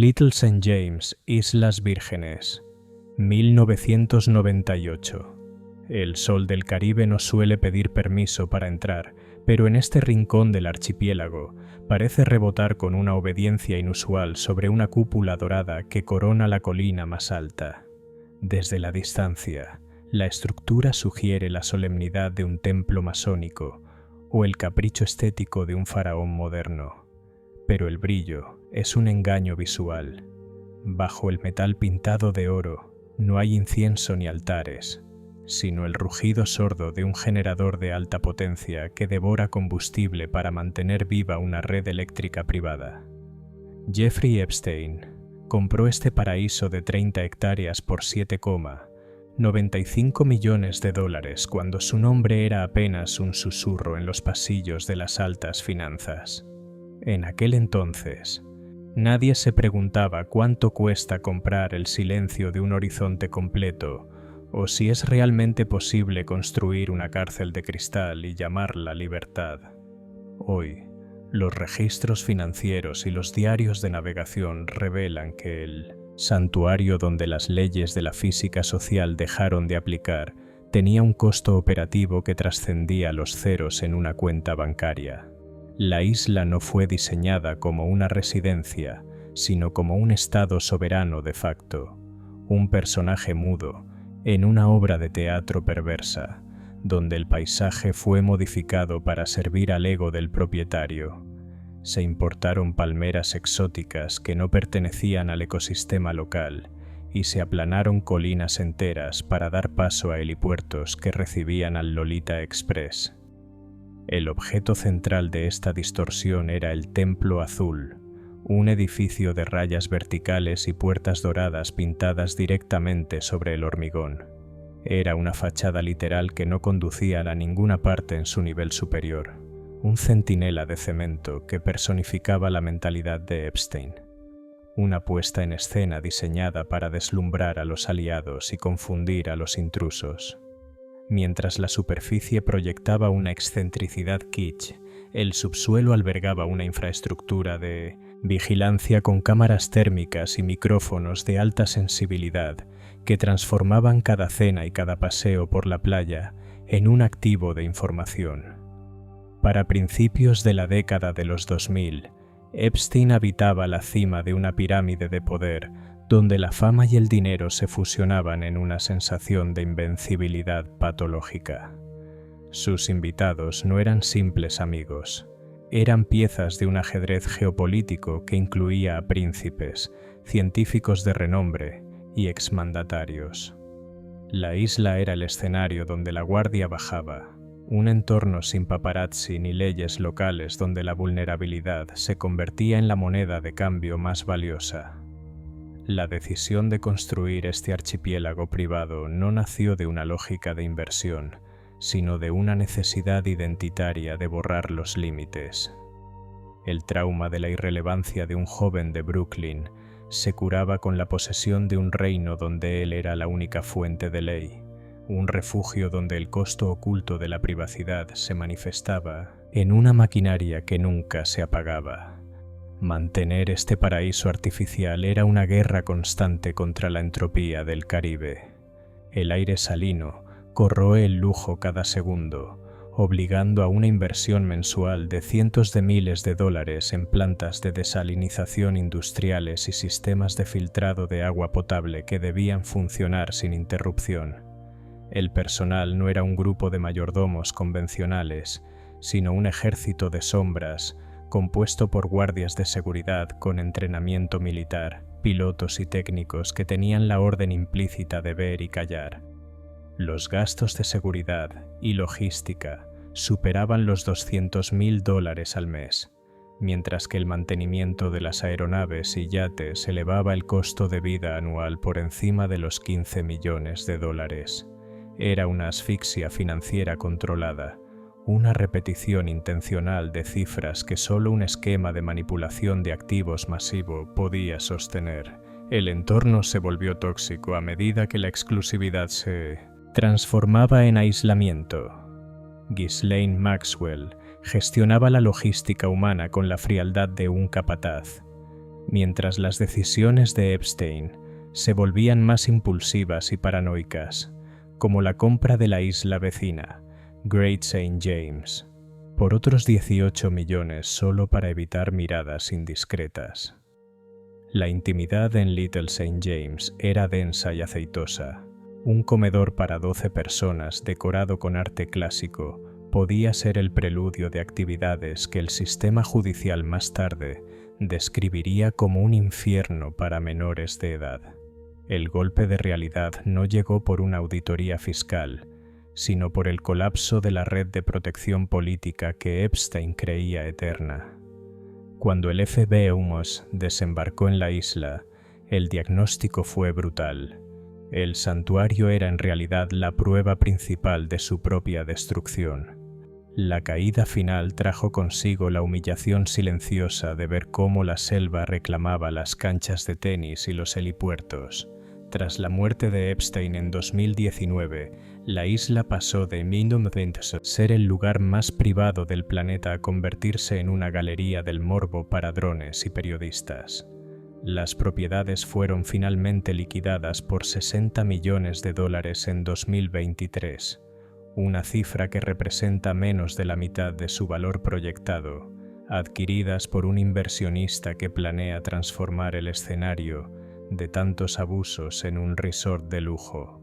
Little St. James, Islas Vírgenes, 1998. El sol del Caribe no suele pedir permiso para entrar, pero en este rincón del archipiélago parece rebotar con una obediencia inusual sobre una cúpula dorada que corona la colina más alta. Desde la distancia, la estructura sugiere la solemnidad de un templo masónico o el capricho estético de un faraón moderno. Pero el brillo es un engaño visual. Bajo el metal pintado de oro no hay incienso ni altares, sino el rugido sordo de un generador de alta potencia que devora combustible para mantener viva una red eléctrica privada. Jeffrey Epstein compró este paraíso de 30 hectáreas por $7,95 millones cuando su nombre era apenas un susurro en los pasillos de las altas finanzas. En aquel entonces, nadie se preguntaba cuánto cuesta comprar el silencio de un horizonte completo o si es realmente posible construir una cárcel de cristal y llamarla libertad. Hoy, los registros financieros y los diarios de navegación revelan que el santuario donde las leyes de la física social dejaron de aplicar tenía un costo operativo que trascendía los ceros en una cuenta bancaria. La isla no fue diseñada como una residencia, sino como un estado soberano de facto, un personaje mudo en una obra de teatro perversa, donde el paisaje fue modificado para servir al ego del propietario. Se importaron palmeras exóticas que no pertenecían al ecosistema local y se aplanaron colinas enteras para dar paso a helipuertos que recibían al Lolita Express. El objeto central de esta distorsión era el Templo Azul, un edificio de rayas verticales y puertas doradas pintadas directamente sobre el hormigón. Era una fachada literal que no conducía a ninguna parte en su nivel superior, un centinela de cemento que personificaba la mentalidad de Epstein. Una puesta en escena diseñada para deslumbrar a los aliados y confundir a los intrusos. Mientras la superficie proyectaba una excentricidad kitsch, el subsuelo albergaba una infraestructura de vigilancia con cámaras térmicas y micrófonos de alta sensibilidad que transformaban cada cena y cada paseo por la playa en un activo de información. Para principios de la década de los 2000, Epstein habitaba la cima de una pirámide de poder donde la fama y el dinero se fusionaban en una sensación de invencibilidad patológica. Sus invitados no eran simples amigos, eran piezas de un ajedrez geopolítico que incluía a príncipes, científicos de renombre y exmandatarios. La isla era el escenario donde la guardia bajaba, un entorno sin paparazzi ni leyes locales donde la vulnerabilidad se convertía en la moneda de cambio más valiosa. La decisión de construir este archipiélago privado no nació de una lógica de inversión, sino de una necesidad identitaria de borrar los límites. El trauma de la irrelevancia de un joven de Brooklyn se curaba con la posesión de un reino donde él era la única fuente de ley, un refugio donde el costo oculto de la privacidad se manifestaba en una maquinaria que nunca se apagaba. Mantener este paraíso artificial era una guerra constante contra la entropía del Caribe. El aire salino corroe el lujo cada segundo, obligando a una inversión mensual de cientos de miles de dólares en plantas de desalinización industriales y sistemas de filtrado de agua potable que debían funcionar sin interrupción. El personal no era un grupo de mayordomos convencionales, sino un ejército de sombras compuesto por guardias de seguridad con entrenamiento militar, pilotos y técnicos que tenían la orden implícita de ver y callar. Los gastos de seguridad y logística superaban los $200,000 al mes, mientras que el mantenimiento de las aeronaves y yates elevaba el costo de vida anual por encima de los $15 millones. Era una asfixia financiera controlada, una repetición intencional de cifras que solo un esquema de manipulación de activos masivo podía sostener. El entorno se volvió tóxico a medida que la exclusividad se transformaba en aislamiento. Ghislaine Maxwell gestionaba la logística humana con la frialdad de un capataz. mientras las decisiones de Epstein se volvían más impulsivas y paranoicas, como la compra de la isla vecina, Great St. James, por otros 18 millones solo para evitar miradas indiscretas. La intimidad en Little St. James era densa y aceitosa. Un comedor para 12 personas decorado con arte clásico podía ser el preludio de actividades que el sistema judicial más tarde describiría como un infierno para menores de edad. El golpe de realidad no llegó por una auditoría fiscal, sino por el colapso de la red de protección política que Epstein creía eterna. Cuando el FBI desembarcó en la isla, el diagnóstico fue brutal. El santuario era en realidad la prueba principal de su propia destrucción. La caída final trajo consigo la humillación silenciosa de ver cómo la selva reclamaba las canchas de tenis y los helipuertos. Tras la muerte de Epstein en 2019, la isla pasó de ser el lugar más privado del planeta a convertirse en una galería del morbo para drones y periodistas. Las propiedades fueron finalmente liquidadas por $60 millones en 2023, una cifra que representa menos de la mitad de su valor proyectado, adquiridas por un inversionista que planea transformar el escenario de tantos abusos en un resort de lujo.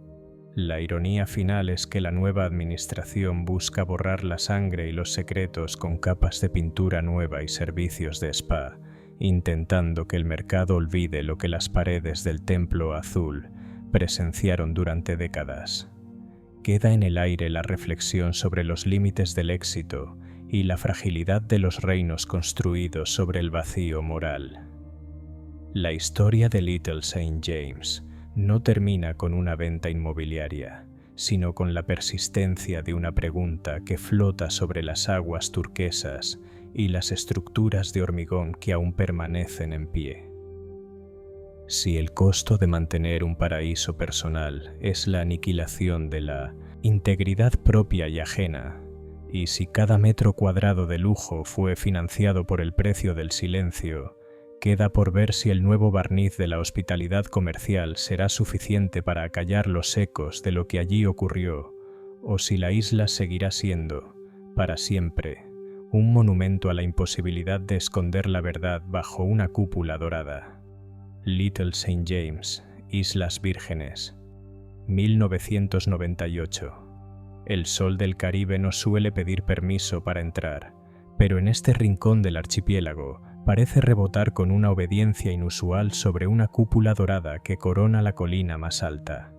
La ironía final es que la nueva administración busca borrar la sangre y los secretos con capas de pintura nueva y servicios de spa, intentando que el mercado olvide lo que las paredes del Templo Azul presenciaron durante décadas. Queda en el aire la reflexión sobre los límites del éxito y la fragilidad de los reinos construidos sobre el vacío moral. La historia de Little St. James no termina con una venta inmobiliaria, sino con la persistencia de una pregunta que flota sobre las aguas turquesas y las estructuras de hormigón que aún permanecen en pie. Si el costo de mantener un paraíso personal es la aniquilación de la integridad propia y ajena, y si cada metro cuadrado de lujo fue financiado por el precio del silencio, queda por ver si el nuevo barniz de la hospitalidad comercial será suficiente para acallar los ecos de lo que allí ocurrió, o si la isla seguirá siendo, para siempre, un monumento a la imposibilidad de esconder la verdad bajo una cúpula dorada. Little St. James, Islas Vírgenes, 1998. El sol del Caribe no suele pedir permiso para entrar, pero en este rincón del archipiélago parece rebotar con una obediencia inusual sobre una cúpula dorada que corona la colina más alta.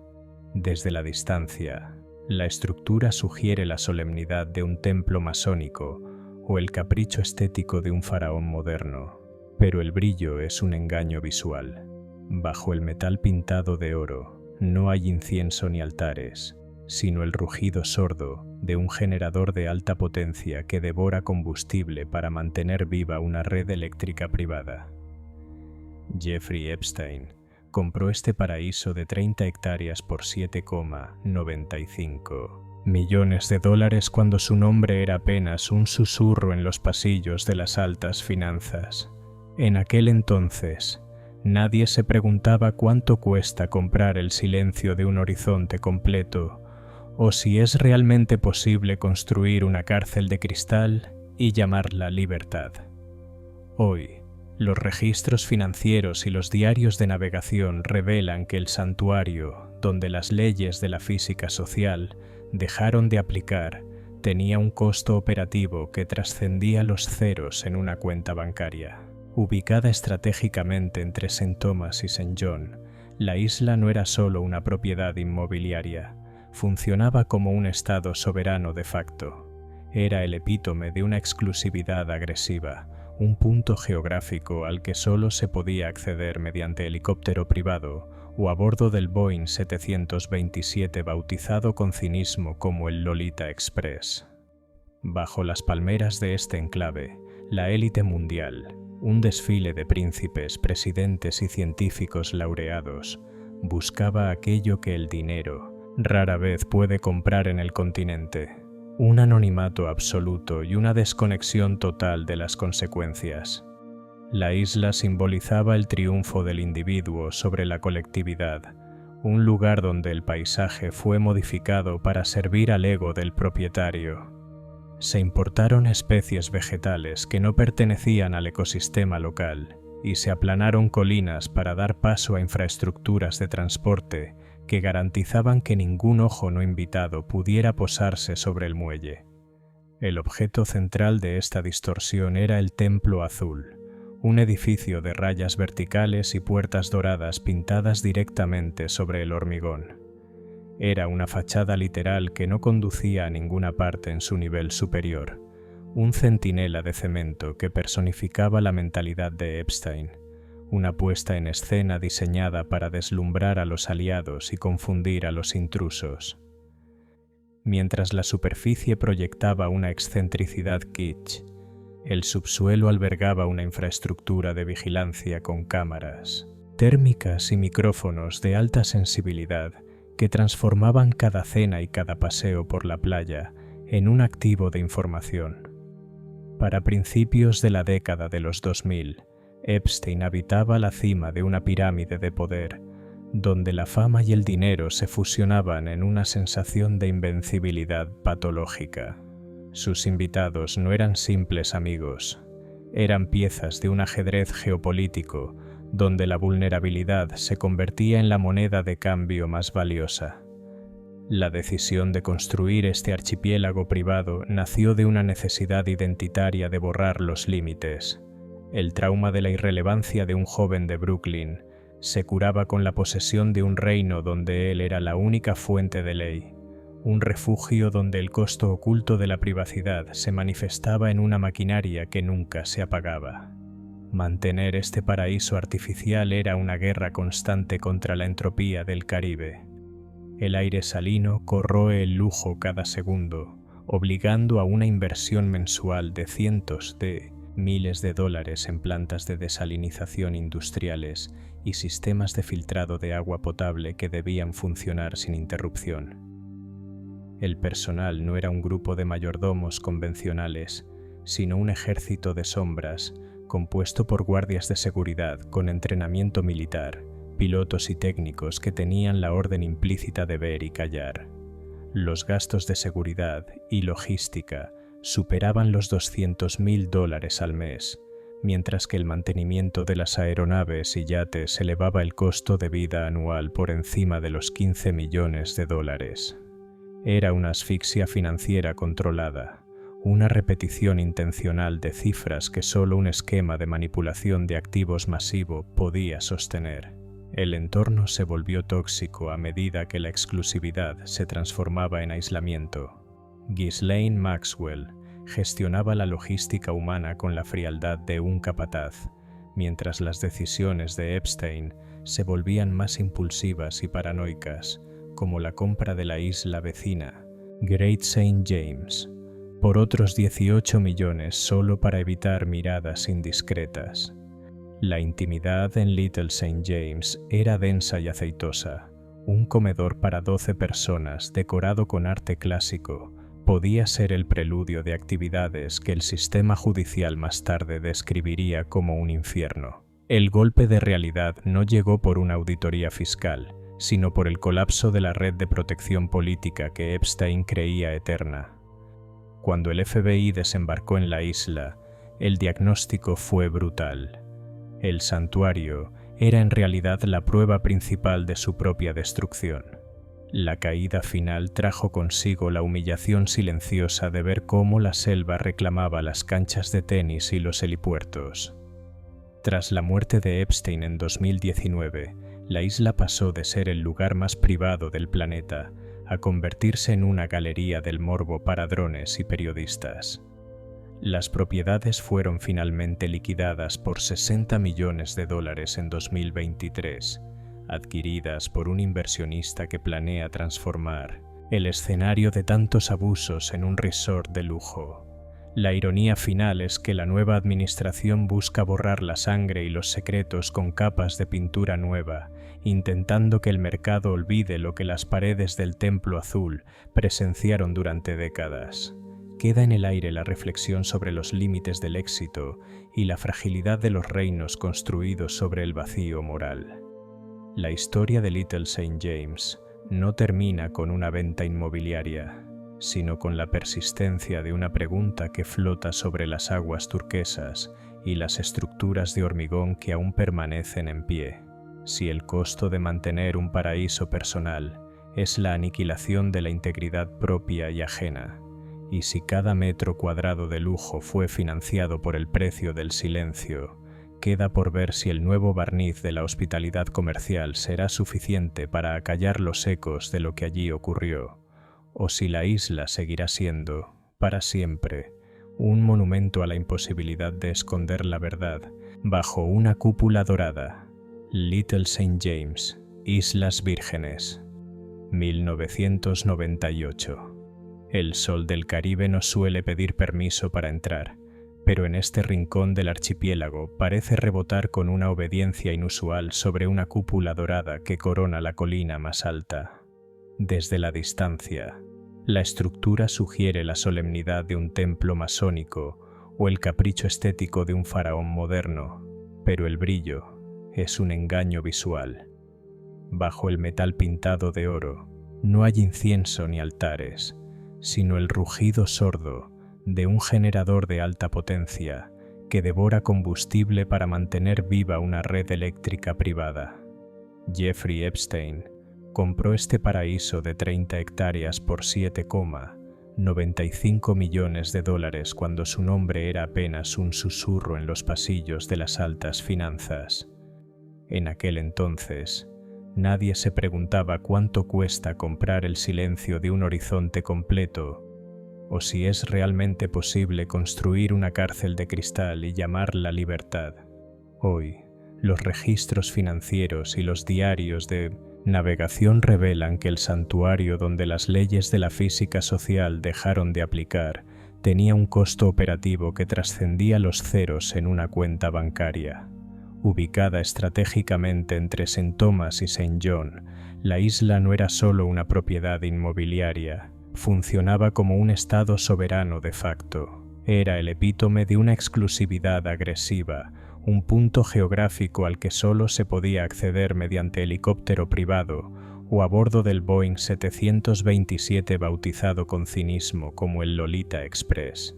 Desde la distancia, la estructura sugiere la solemnidad de un templo masónico o el capricho estético de un faraón moderno, pero el brillo es un engaño visual. Bajo el metal pintado de oro no hay incienso ni altares, sino el rugido sordo de un generador de alta potencia que devora combustible para mantener viva una red eléctrica privada. Jeffrey Epstein compró este paraíso de 30 hectáreas por $7,95 millones cuando su nombre era apenas un susurro en los pasillos de las altas finanzas. En aquel entonces, nadie se preguntaba cuánto cuesta comprar el silencio de un horizonte completo, o si es realmente posible construir una cárcel de cristal y llamarla libertad. Hoy, los registros financieros y los diarios de navegación revelan que el santuario, donde las leyes de la física social dejaron de aplicar, tenía un costo operativo que trascendía los ceros en una cuenta bancaria. Ubicada estratégicamente entre St. Thomas y St. John, la isla no era solo una propiedad inmobiliaria, funcionaba como un estado soberano de facto. Era el epítome de una exclusividad agresiva, un punto geográfico al que solo se podía acceder mediante helicóptero privado o a bordo del Boeing 727 bautizado con cinismo como el Lolita Express. Bajo las palmeras de este enclave, la élite mundial, un desfile de príncipes, presidentes y científicos laureados, buscaba aquello que el dinero rara vez puede comprar en el continente: un anonimato absoluto y una desconexión total de las consecuencias. La isla simbolizaba el triunfo del individuo sobre la colectividad, un lugar donde el paisaje fue modificado para servir al ego del propietario. Se importaron especies vegetales que no pertenecían al ecosistema local y se aplanaron colinas para dar paso a infraestructuras de transporte que garantizaban que ningún ojo no invitado pudiera posarse sobre el muelle. El objeto central de esta distorsión era el Templo Azul, un edificio de rayas verticales y puertas doradas pintadas directamente sobre el hormigón. Era una fachada literal que no conducía a ninguna parte en su nivel superior, un centinela de cemento que personificaba la mentalidad de Epstein, una puesta en escena diseñada para deslumbrar a los aliados y confundir a los intrusos. Mientras la superficie proyectaba una excentricidad kitsch, el subsuelo albergaba una infraestructura de vigilancia con cámaras, térmicas y micrófonos de alta sensibilidad que transformaban cada cena y cada paseo por la playa en un activo de información. Para principios de la década de los 2000, Epstein habitaba la cima de una pirámide de poder, donde la fama y el dinero se fusionaban en una sensación de invencibilidad patológica. Sus invitados no eran simples amigos, eran piezas de un ajedrez geopolítico donde la vulnerabilidad se convertía en la moneda de cambio más valiosa. La decisión de construir este archipiélago privado nació de una necesidad identitaria de borrar los límites. El trauma de la irrelevancia de un joven de Brooklyn se curaba con la posesión de un reino donde él era la única fuente de ley, un refugio donde el costo oculto de la privacidad se manifestaba en una maquinaria que nunca se apagaba. Mantener este paraíso artificial era una guerra constante contra la entropía del Caribe. El aire salino corroe el lujo cada segundo, obligando a una inversión mensual de cientos de miles de dólares en plantas de desalinización industriales y sistemas de filtrado de agua potable que debían funcionar sin interrupción. El personal no era un grupo de mayordomos convencionales, sino un ejército de sombras compuesto por guardias de seguridad con entrenamiento militar, pilotos y técnicos que tenían la orden implícita de ver y callar. Los gastos de seguridad y logística superaban los $200,000 al mes, mientras que el mantenimiento de las aeronaves y yates elevaba el costo de vida anual por encima de los $15 millones. Era una asfixia financiera controlada, una repetición intencional de cifras que solo un esquema de manipulación de activos masivo podía sostener. El entorno se volvió tóxico a medida que la exclusividad se transformaba en aislamiento. Ghislaine Maxwell gestionaba la logística humana con la frialdad de un capataz, mientras las decisiones de Epstein se volvían más impulsivas y paranoicas, como la compra de la isla vecina, Great St. James, por otros 18 millones solo para evitar miradas indiscretas. La intimidad en Little St. James era densa y aceitosa. Un comedor para 12 personas decorado con arte clásico podía ser el preludio de actividades que el sistema judicial más tarde describiría como un infierno. El golpe de realidad no llegó por una auditoría fiscal, sino por el colapso de la red de protección política que Epstein creía eterna. Cuando el FBI desembarcó en la isla, el diagnóstico fue brutal. El santuario era en realidad la prueba principal de su propia destrucción. La caída final trajo consigo la humillación silenciosa de ver cómo la selva reclamaba las canchas de tenis y los helipuertos. Tras la muerte de Epstein en 2019, la isla pasó de ser el lugar más privado del planeta a convertirse en una galería del morbo para drones y periodistas. Las propiedades fueron finalmente liquidadas por $60 millones en 2023, adquiridas por un inversionista que planea transformar el escenario de tantos abusos en un resort de lujo. La ironía final es que la nueva administración busca borrar la sangre y los secretos con capas de pintura nueva, intentando que el mercado olvide lo que las paredes del Templo Azul presenciaron durante décadas. queda en el aire la reflexión sobre los límites del éxito y la fragilidad de los reinos construidos sobre el vacío moral. La historia de Little St. James no termina con una venta inmobiliaria, sino con la persistencia de una pregunta que flota sobre las aguas turquesas y las estructuras de hormigón que aún permanecen en pie. Si el costo de mantener un paraíso personal es la aniquilación de la integridad propia y ajena, y si cada metro cuadrado de lujo fue financiado por el precio del silencio, queda por ver si el nuevo barniz de la hospitalidad comercial será suficiente para acallar los ecos de lo que allí ocurrió, o si la isla seguirá siendo, para siempre, un monumento a la imposibilidad de esconder la verdad bajo una cúpula dorada. Little St. James, Islas Vírgenes, 1998. El sol del Caribe no suele pedir permiso para entrar, pero en este rincón del archipiélago parece rebotar con una obediencia inusual sobre una cúpula dorada que corona la colina más alta. Desde la distancia, la estructura sugiere la solemnidad de un templo masónico o el capricho estético de un faraón moderno, pero el brillo es un engaño visual. Bajo el metal pintado de oro no hay incienso ni altares, sino el rugido sordo de un generador de alta potencia que devora combustible para mantener viva una red eléctrica privada. Jeffrey Epstein compró este paraíso de 30 hectáreas por $7,95 millones cuando su nombre era apenas un susurro en los pasillos de las altas finanzas. En aquel entonces, nadie se preguntaba cuánto cuesta comprar el silencio de un horizonte completo, o si es realmente posible construir una cárcel de cristal y llamarla libertad. Hoy, los registros financieros y los diarios de navegación revelan que el santuario donde las leyes de la física social dejaron de aplicar tenía un costo operativo que trascendía los ceros en una cuenta bancaria. Ubicada estratégicamente entre St. Thomas y St. John, la isla no era solo una propiedad inmobiliaria, funcionaba como un estado soberano de facto. Era el epítome de una exclusividad agresiva, un punto geográfico al que solo se podía acceder mediante helicóptero privado o a bordo del Boeing 727 bautizado con cinismo como el Lolita Express.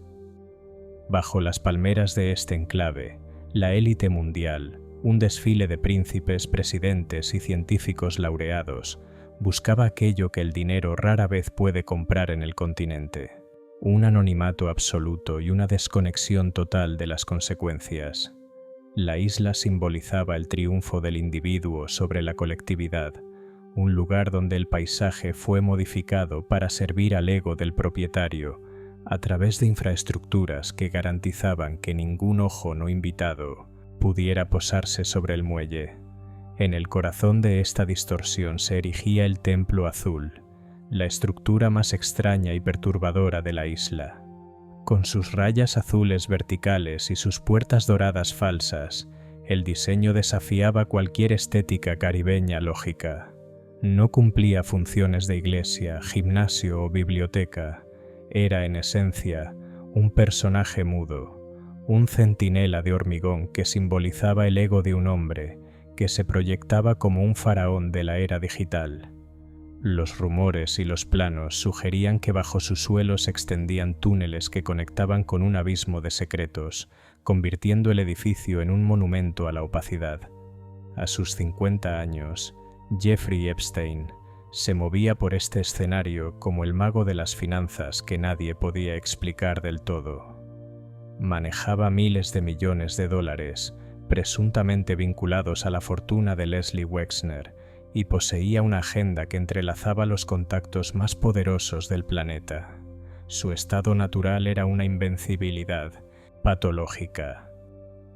Bajo las palmeras de este enclave, la élite mundial, un desfile de príncipes, presidentes y científicos laureados, buscaba aquello que el dinero rara vez puede comprar en el continente: un anonimato absoluto y una desconexión total de las consecuencias. La isla simbolizaba el triunfo del individuo sobre la colectividad, un lugar donde el paisaje fue modificado para servir al ego del propietario a través de infraestructuras que garantizaban que ningún ojo no invitado pudiera posarse sobre el muelle. En el corazón de esta distorsión se erigía el Templo Azul, la estructura más extraña y perturbadora de la isla. Con sus rayas azules verticales y sus puertas doradas falsas, el diseño desafiaba cualquier estética caribeña lógica. No cumplía funciones de iglesia, gimnasio o biblioteca. Era, en esencia, un personaje mudo, un centinela de hormigón que simbolizaba el ego de un hombre que se proyectaba como un faraón de la era digital. Los rumores y los planos sugerían que bajo su suelo se extendían túneles que conectaban con un abismo de secretos, convirtiendo el edificio en un monumento a la opacidad. A sus 50 años, Jeffrey Epstein se movía por este escenario como el mago de las finanzas que nadie podía explicar del todo. Manejaba miles de millones de dólares, presuntamente vinculados a la fortuna de Leslie Wexner, y poseía una agenda que entrelazaba los contactos más poderosos del planeta. Su estado natural era una invencibilidad patológica.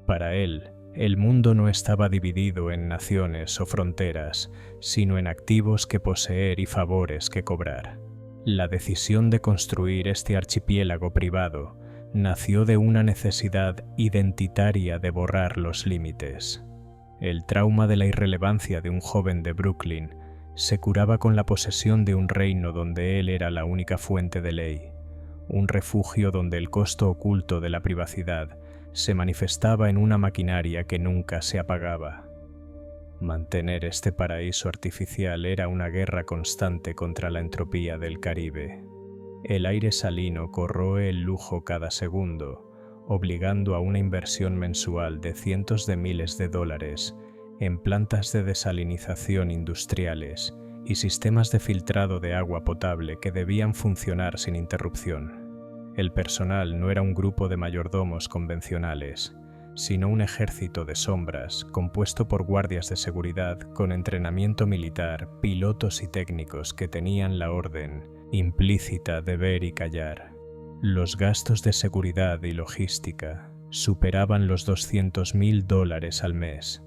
Para él, el mundo no estaba dividido en naciones o fronteras, sino en activos que poseer y favores que cobrar. La decisión de construir este archipiélago privado nació de una necesidad identitaria de borrar los límites. El trauma de la irrelevancia de un joven de Brooklyn se curaba con la posesión de un reino donde él era la única fuente de ley, un refugio donde el costo oculto de la privacidad se manifestaba en una maquinaria que nunca se apagaba. Mantener este paraíso artificial era una guerra constante contra la entropía del Caribe. El aire salino corroe el lujo cada segundo, obligando a una inversión mensual de cientos de miles de dólares en plantas de desalinización industriales y sistemas de filtrado de agua potable que debían funcionar sin interrupción. El personal no era un grupo de mayordomos convencionales, sino un ejército de sombras compuesto por guardias de seguridad con entrenamiento militar, pilotos y técnicos que tenían la orden implícita de ver y callar. Los gastos de seguridad y logística superaban los $200,000 al mes,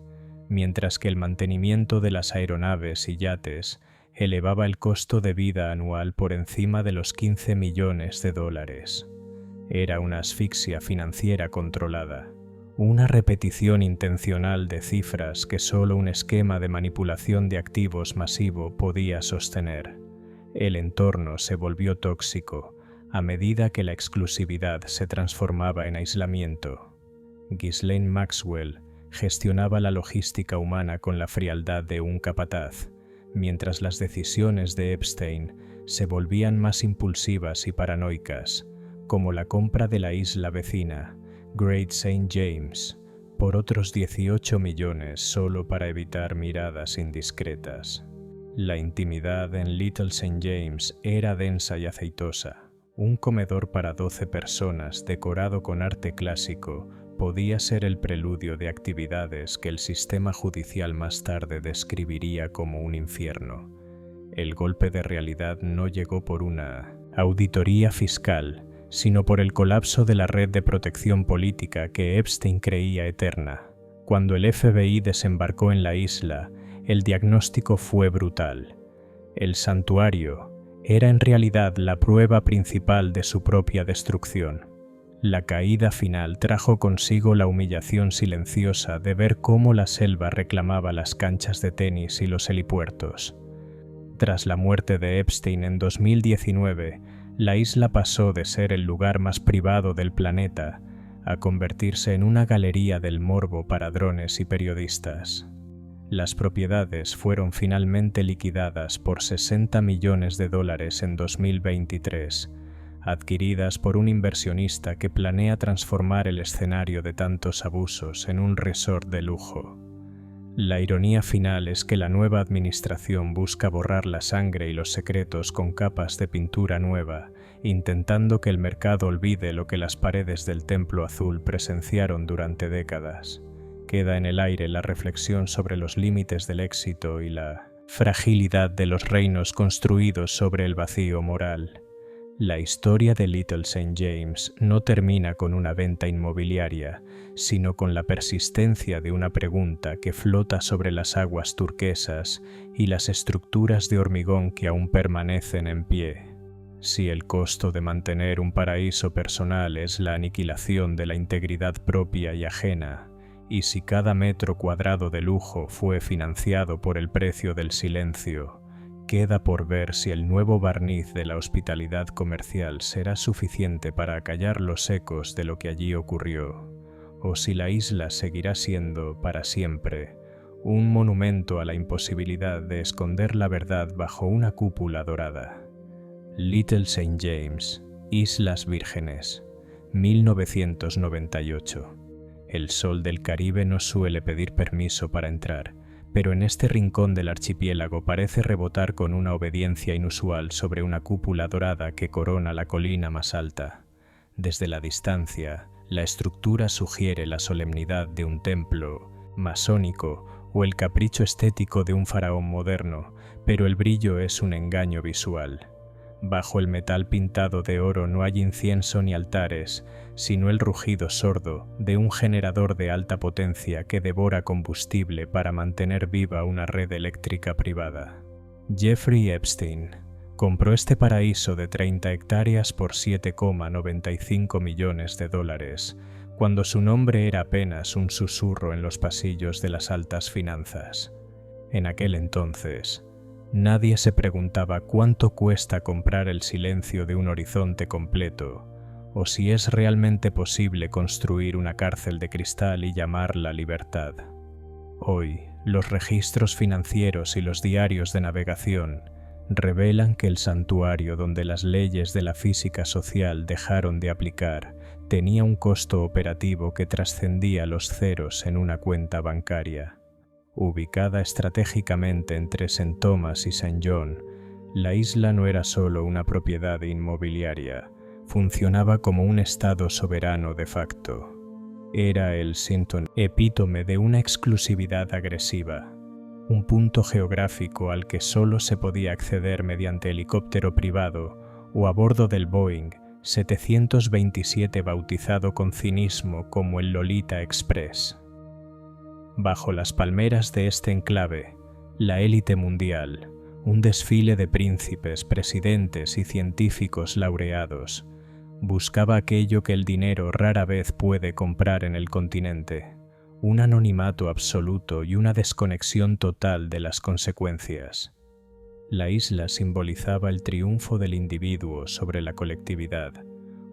mientras que el mantenimiento de las aeronaves y yates elevaba el costo de vida anual por encima de los $15 millones. Era una asfixia financiera controlada, una repetición intencional de cifras que solo un esquema de manipulación de activos masivo podía sostener. El entorno se volvió tóxico a medida que la exclusividad se transformaba en aislamiento. Ghislaine Maxwell gestionaba la logística humana con la frialdad de un capataz, mientras las decisiones de Epstein se volvían más impulsivas y paranoicas, como la compra de la isla vecina, Great St. James, por otros 18 millones solo para evitar miradas indiscretas. La intimidad en Little St. James era densa y aceitosa. Un comedor para 12 personas decorado con arte clásico podía ser el preludio de actividades que el sistema judicial más tarde describiría como un infierno. El golpe de realidad no llegó por una auditoría fiscal, sino por el colapso de la red de protección política que Epstein creía eterna. Cuando el FBI desembarcó en la isla, el diagnóstico fue brutal. El santuario era en realidad la prueba principal de su propia destrucción. La caída final trajo consigo la humillación silenciosa de ver cómo la selva reclamaba las canchas de tenis y los helipuertos. Tras la muerte de Epstein en 2019, la isla pasó de ser el lugar más privado del planeta a convertirse en una galería del morbo para drones y periodistas. Las propiedades fueron finalmente liquidadas por $60 millones en 2023, adquiridas por un inversionista que planea transformar el escenario de tantos abusos en un resort de lujo. La ironía final es que la nueva administración busca borrar la sangre y los secretos con capas de pintura nueva, intentando que el mercado olvide lo que las paredes del Templo Azul presenciaron durante décadas. Queda en el aire la reflexión sobre los límites del éxito y la fragilidad de los reinos construidos sobre el vacío moral. La historia de Little St. James no termina con una venta inmobiliaria, sino con la persistencia de una pregunta que flota sobre las aguas turquesas y las estructuras de hormigón que aún permanecen en pie. Si el costo de mantener un paraíso personal es la aniquilación de la integridad propia y ajena, y si cada metro cuadrado de lujo fue financiado por el precio del silencio, queda por ver si el nuevo barniz de la hospitalidad comercial será suficiente para acallar los ecos de lo que allí ocurrió, o si la isla seguirá siendo, para siempre, un monumento a la imposibilidad de esconder la verdad bajo una cúpula dorada. Little St. James, Islas Vírgenes, 1998. El sol del Caribe no suele pedir permiso para entrar, pero en este rincón del archipiélago parece rebotar con una obediencia inusual sobre una cúpula dorada que corona la colina más alta. Desde la distancia, la estructura sugiere la solemnidad de un templo masónico o el capricho estético de un faraón moderno, pero el brillo es un engaño visual. Bajo el metal pintado de oro no hay incienso ni altares, sino el rugido sordo de un generador de alta potencia que devora combustible para mantener viva una red eléctrica privada. Jeffrey Epstein compró este paraíso de 30 hectáreas por $7,95 millones, cuando su nombre era apenas un susurro en los pasillos de las altas finanzas. En aquel entonces, Nadie se preguntaba cuánto cuesta comprar el silencio de un horizonte completo, o si es realmente posible construir una cárcel de cristal y llamarla libertad. Hoy, los registros financieros y los diarios de navegación revelan que el santuario donde las leyes de la física social dejaron de aplicar tenía un costo operativo que trascendía los ceros en una cuenta bancaria. Ubicada estratégicamente entre St. Thomas y St. John, la isla no era solo una propiedad inmobiliaria, funcionaba como un estado soberano de facto. Era el síntoma epítome de una exclusividad agresiva, un punto geográfico al que solo se podía acceder mediante helicóptero privado o a bordo del Boeing 727 bautizado con cinismo como el Lolita Express. Bajo las palmeras de este enclave, la élite mundial, un desfile de príncipes, presidentes y científicos laureados, buscaba aquello que el dinero rara vez puede comprar en el continente, un anonimato absoluto y una desconexión total de las consecuencias. La isla simbolizaba el triunfo del individuo sobre la colectividad,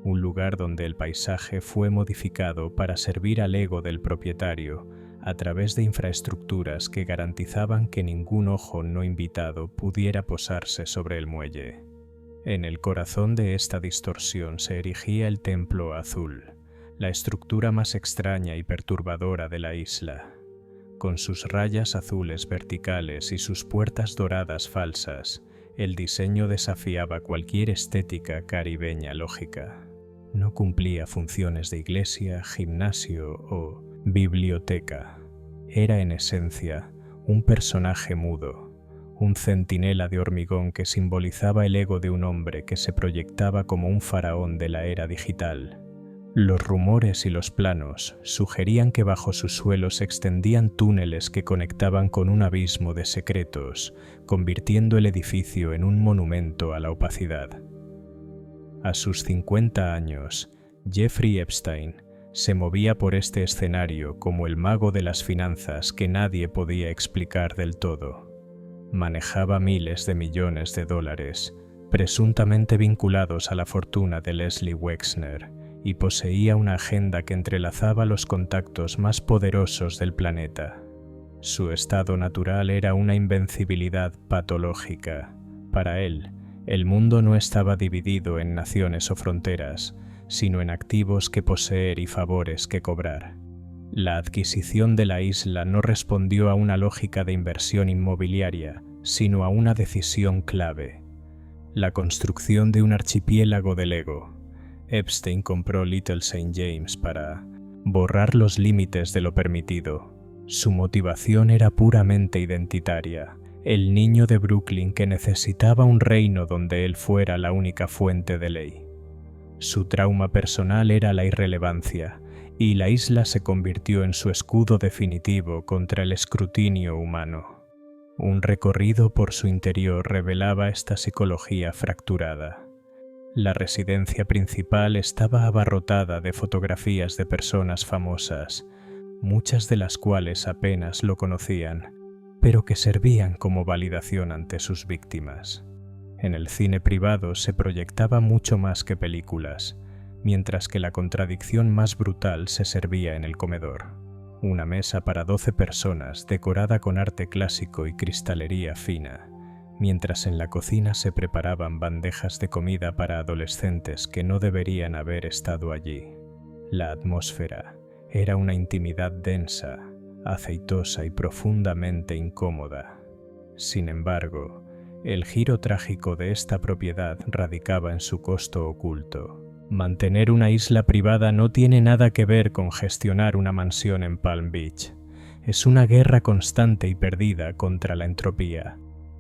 un lugar donde el paisaje fue modificado para servir al ego del propietario a través de infraestructuras que garantizaban que ningún ojo no invitado pudiera posarse sobre el muelle. En el corazón de esta distorsión se erigía el Templo Azul, la estructura más extraña y perturbadora de la isla. Con sus rayas azules verticales y sus puertas doradas falsas, el diseño desafiaba cualquier estética caribeña lógica. No cumplía funciones de iglesia, gimnasio o biblioteca. Era en esencia un personaje mudo, un centinela de hormigón que simbolizaba el ego de un hombre que se proyectaba como un faraón de la era digital. Los rumores y los planos sugerían que bajo su suelo se extendían túneles que conectaban con un abismo de secretos, convirtiendo el edificio en un monumento a la opacidad. A sus 50 años, Jeffrey Epstein se movía por este escenario como el mago de las finanzas que nadie podía explicar del todo. Manejaba miles de millones de dólares, presuntamente vinculados a la fortuna de Leslie Wexner, y poseía una agenda que entrelazaba los contactos más poderosos del planeta. Su estado natural era una invencibilidad patológica. Para él, el mundo no estaba dividido en naciones o fronteras, sino en activos que poseer y favores que cobrar. La adquisición de la isla no respondió a una lógica de inversión inmobiliaria, sino a una decisión clave: la construcción de un archipiélago del ego. Epstein compró Little St. James para borrar los límites de lo permitido. Su motivación era puramente identitaria, el niño de Brooklyn que necesitaba un reino donde él fuera la única fuente de ley. Su trauma personal era la irrelevancia, y la isla se convirtió en su escudo definitivo contra el escrutinio humano. Un recorrido por su interior revelaba esta psicología fracturada. La residencia principal estaba abarrotada de fotografías de personas famosas, muchas de las cuales apenas lo conocían, pero que servían como validación ante sus víctimas. En el cine privado se proyectaba mucho más que películas, mientras que la contradicción más brutal se servía en el comedor. Una mesa para 12 personas decorada con arte clásico y cristalería fina, mientras en la cocina se preparaban bandejas de comida para adolescentes que no deberían haber estado allí. La atmósfera era una intimidad densa, aceitosa y profundamente incómoda. Sin embargo, el giro trágico de esta propiedad radicaba en su costo oculto. Mantener una isla privada no tiene nada que ver con gestionar una mansión en Palm Beach. Es una guerra constante y perdida contra la entropía.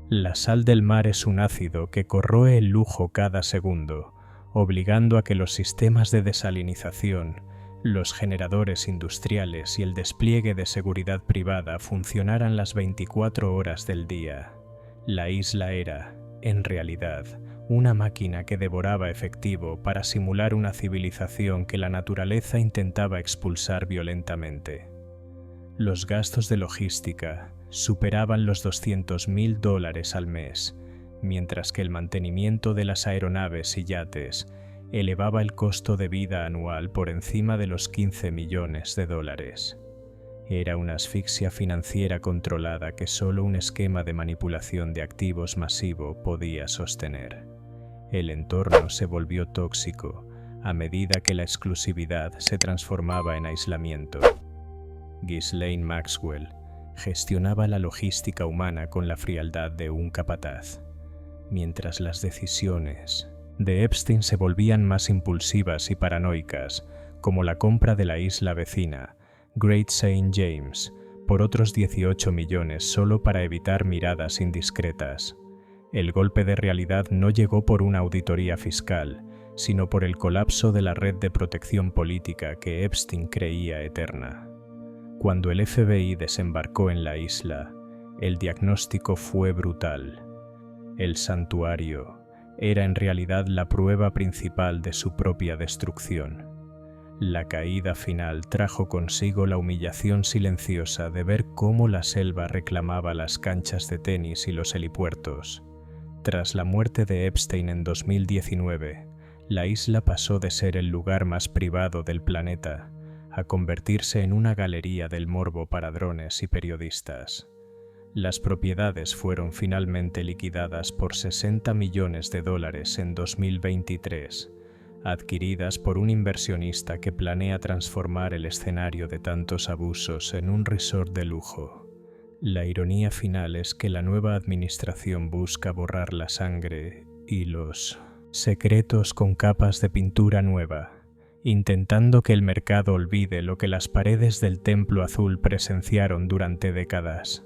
La sal del mar es un ácido que corroe el lujo cada segundo, obligando a que los sistemas de desalinización, los generadores industriales y el despliegue de seguridad privada funcionaran las 24 horas del día. La isla era, en realidad, una máquina que devoraba efectivo para simular una civilización que la naturaleza intentaba expulsar violentamente. Los gastos de logística, superaban los $200.000 al mes, mientras que el mantenimiento de las aeronaves y yates elevaba el costo de vida anual por encima de los $15 millones. Era una asfixia financiera controlada que solo un esquema de manipulación de activos masivo podía sostener. El entorno se volvió tóxico a medida que la exclusividad se transformaba en aislamiento. Ghislaine Maxwell gestionaba la logística humana con la frialdad de un capataz, mientras las decisiones de Epstein se volvían más impulsivas y paranoicas, como la compra de la isla vecina, Great St. James, por otros 18 millones solo para evitar miradas indiscretas. El golpe de realidad no llegó por una auditoría fiscal, sino por el colapso de la red de protección política que Epstein creía eterna. Cuando el FBI desembarcó en la isla, el diagnóstico fue brutal. El santuario era en realidad la prueba principal de su propia destrucción. La caída final trajo consigo la humillación silenciosa de ver cómo la selva reclamaba las canchas de tenis y los helipuertos. Tras la muerte de Epstein en 2019, la isla pasó de ser el lugar más privado del planeta a convertirse en una galería del morbo para drones y periodistas. Las propiedades fueron finalmente liquidadas por $60 millones en 2023, adquiridas por un inversionista que planea transformar el escenario de tantos abusos en un resort de lujo. La ironía final es que la nueva administración busca borrar la sangre y los secretos con capas de pintura nueva, intentando que el mercado olvide lo que las paredes del Templo Azul presenciaron durante décadas.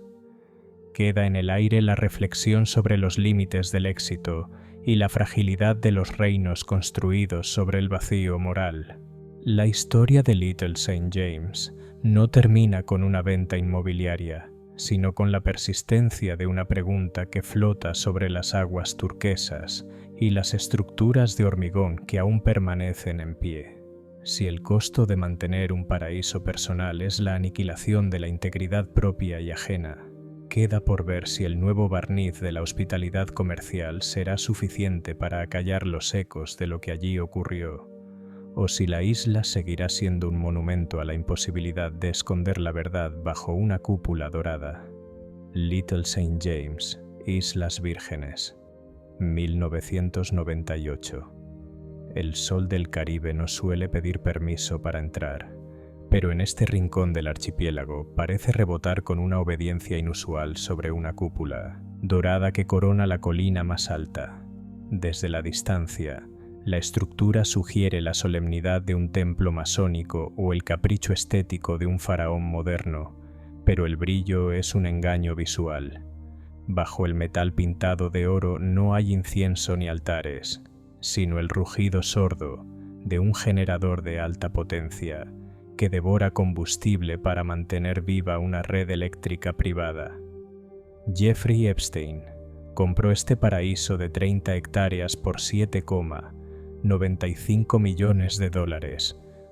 Queda en el aire la reflexión sobre los límites del éxito y la fragilidad de los reinos construidos sobre el vacío moral. La historia de Little St. James no termina con una venta inmobiliaria, sino con la persistencia de una pregunta que flota sobre las aguas turquesas y las estructuras de hormigón que aún permanecen en pie. Si el costo de mantener un paraíso personal es la aniquilación de la integridad propia y ajena, queda por ver si el nuevo barniz de la hospitalidad comercial será suficiente para acallar los ecos de lo que allí ocurrió, o si la isla seguirá siendo un monumento a la imposibilidad de esconder la verdad bajo una cúpula dorada. Little St. James, Islas Vírgenes, 1998. El sol del Caribe no suele pedir permiso para entrar, pero en este rincón del archipiélago parece rebotar con una obediencia inusual sobre una cúpula dorada que corona la colina más alta. Desde la distancia, la estructura sugiere la solemnidad de un templo masónico o el capricho estético de un faraón moderno, pero el brillo es un engaño visual. Bajo el metal pintado de oro no hay incienso ni altares, sino el rugido sordo de un generador de alta potencia que devora combustible para mantener viva una red eléctrica privada. Jeffrey Epstein compró este paraíso de 30 hectáreas por $7,95 millones,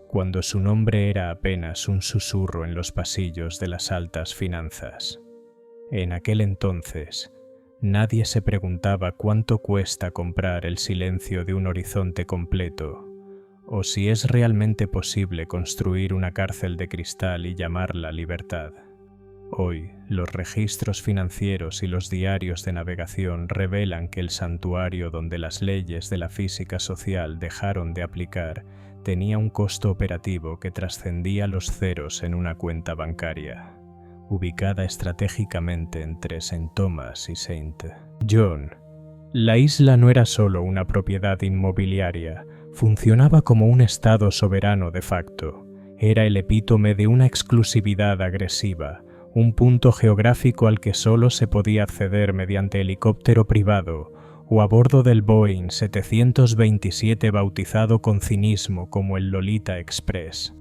cuando su nombre era apenas un susurro en los pasillos de las altas finanzas. En aquel entonces, nadie se preguntaba cuánto cuesta comprar el silencio de un horizonte completo, o si es realmente posible construir una cárcel de cristal y llamarla libertad. Hoy, los registros financieros y los diarios de navegación revelan que el santuario donde las leyes de la física social dejaron de aplicar tenía un costo operativo que trascendía los ceros en una cuenta bancaria. Ubicada estratégicamente entre St. Thomas y St. John, la isla no era solo una propiedad inmobiliaria, funcionaba como un estado soberano de facto. Era el epítome de una exclusividad agresiva, un punto geográfico al que solo se podía acceder mediante helicóptero privado o a bordo del Boeing 727 bautizado con cinismo como el Lolita Express.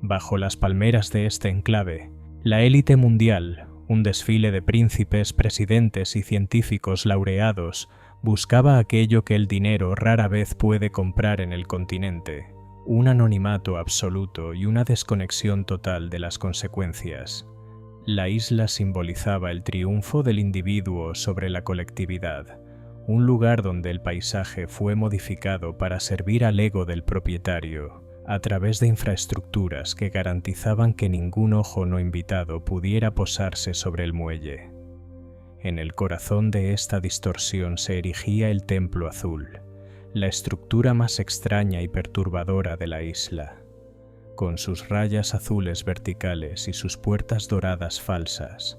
Bajo las palmeras de este enclave, la élite mundial, un desfile de príncipes, presidentes y científicos laureados, buscaba aquello que el dinero rara vez puede comprar en el continente: un anonimato absoluto y una desconexión total de las consecuencias. La isla simbolizaba el triunfo del individuo sobre la colectividad, un lugar donde el paisaje fue modificado para servir al ego del propietario, a través de infraestructuras que garantizaban que ningún ojo no invitado pudiera posarse sobre el muelle. En el corazón de esta distorsión se erigía el Templo Azul, la estructura más extraña y perturbadora de la isla. Con sus rayas azules verticales y sus puertas doradas falsas,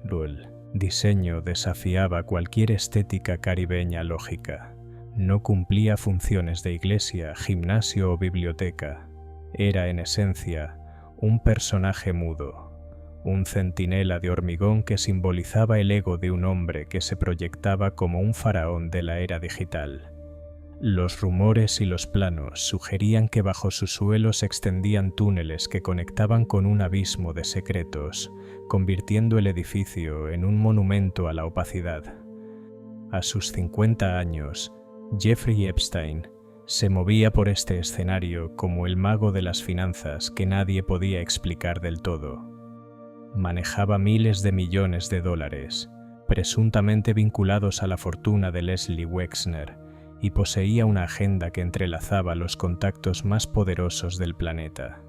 el diseño desafiaba cualquier estética caribeña lógica. No cumplía funciones de iglesia, gimnasio o biblioteca. Era, en esencia, un personaje mudo, un centinela de hormigón que simbolizaba el ego de un hombre que se proyectaba como un faraón de la era digital. Los rumores y los planos sugerían que bajo su suelo se extendían túneles que conectaban con un abismo de secretos, convirtiendo el edificio en un monumento a la opacidad. A sus 50 años, Jeffrey Epstein se movía por este escenario como el mago de las finanzas que nadie podía explicar del todo. Manejaba miles de millones de dólares, presuntamente vinculados a la fortuna de Leslie Wexner, y poseía una agenda que entrelazaba los contactos más poderosos del planeta.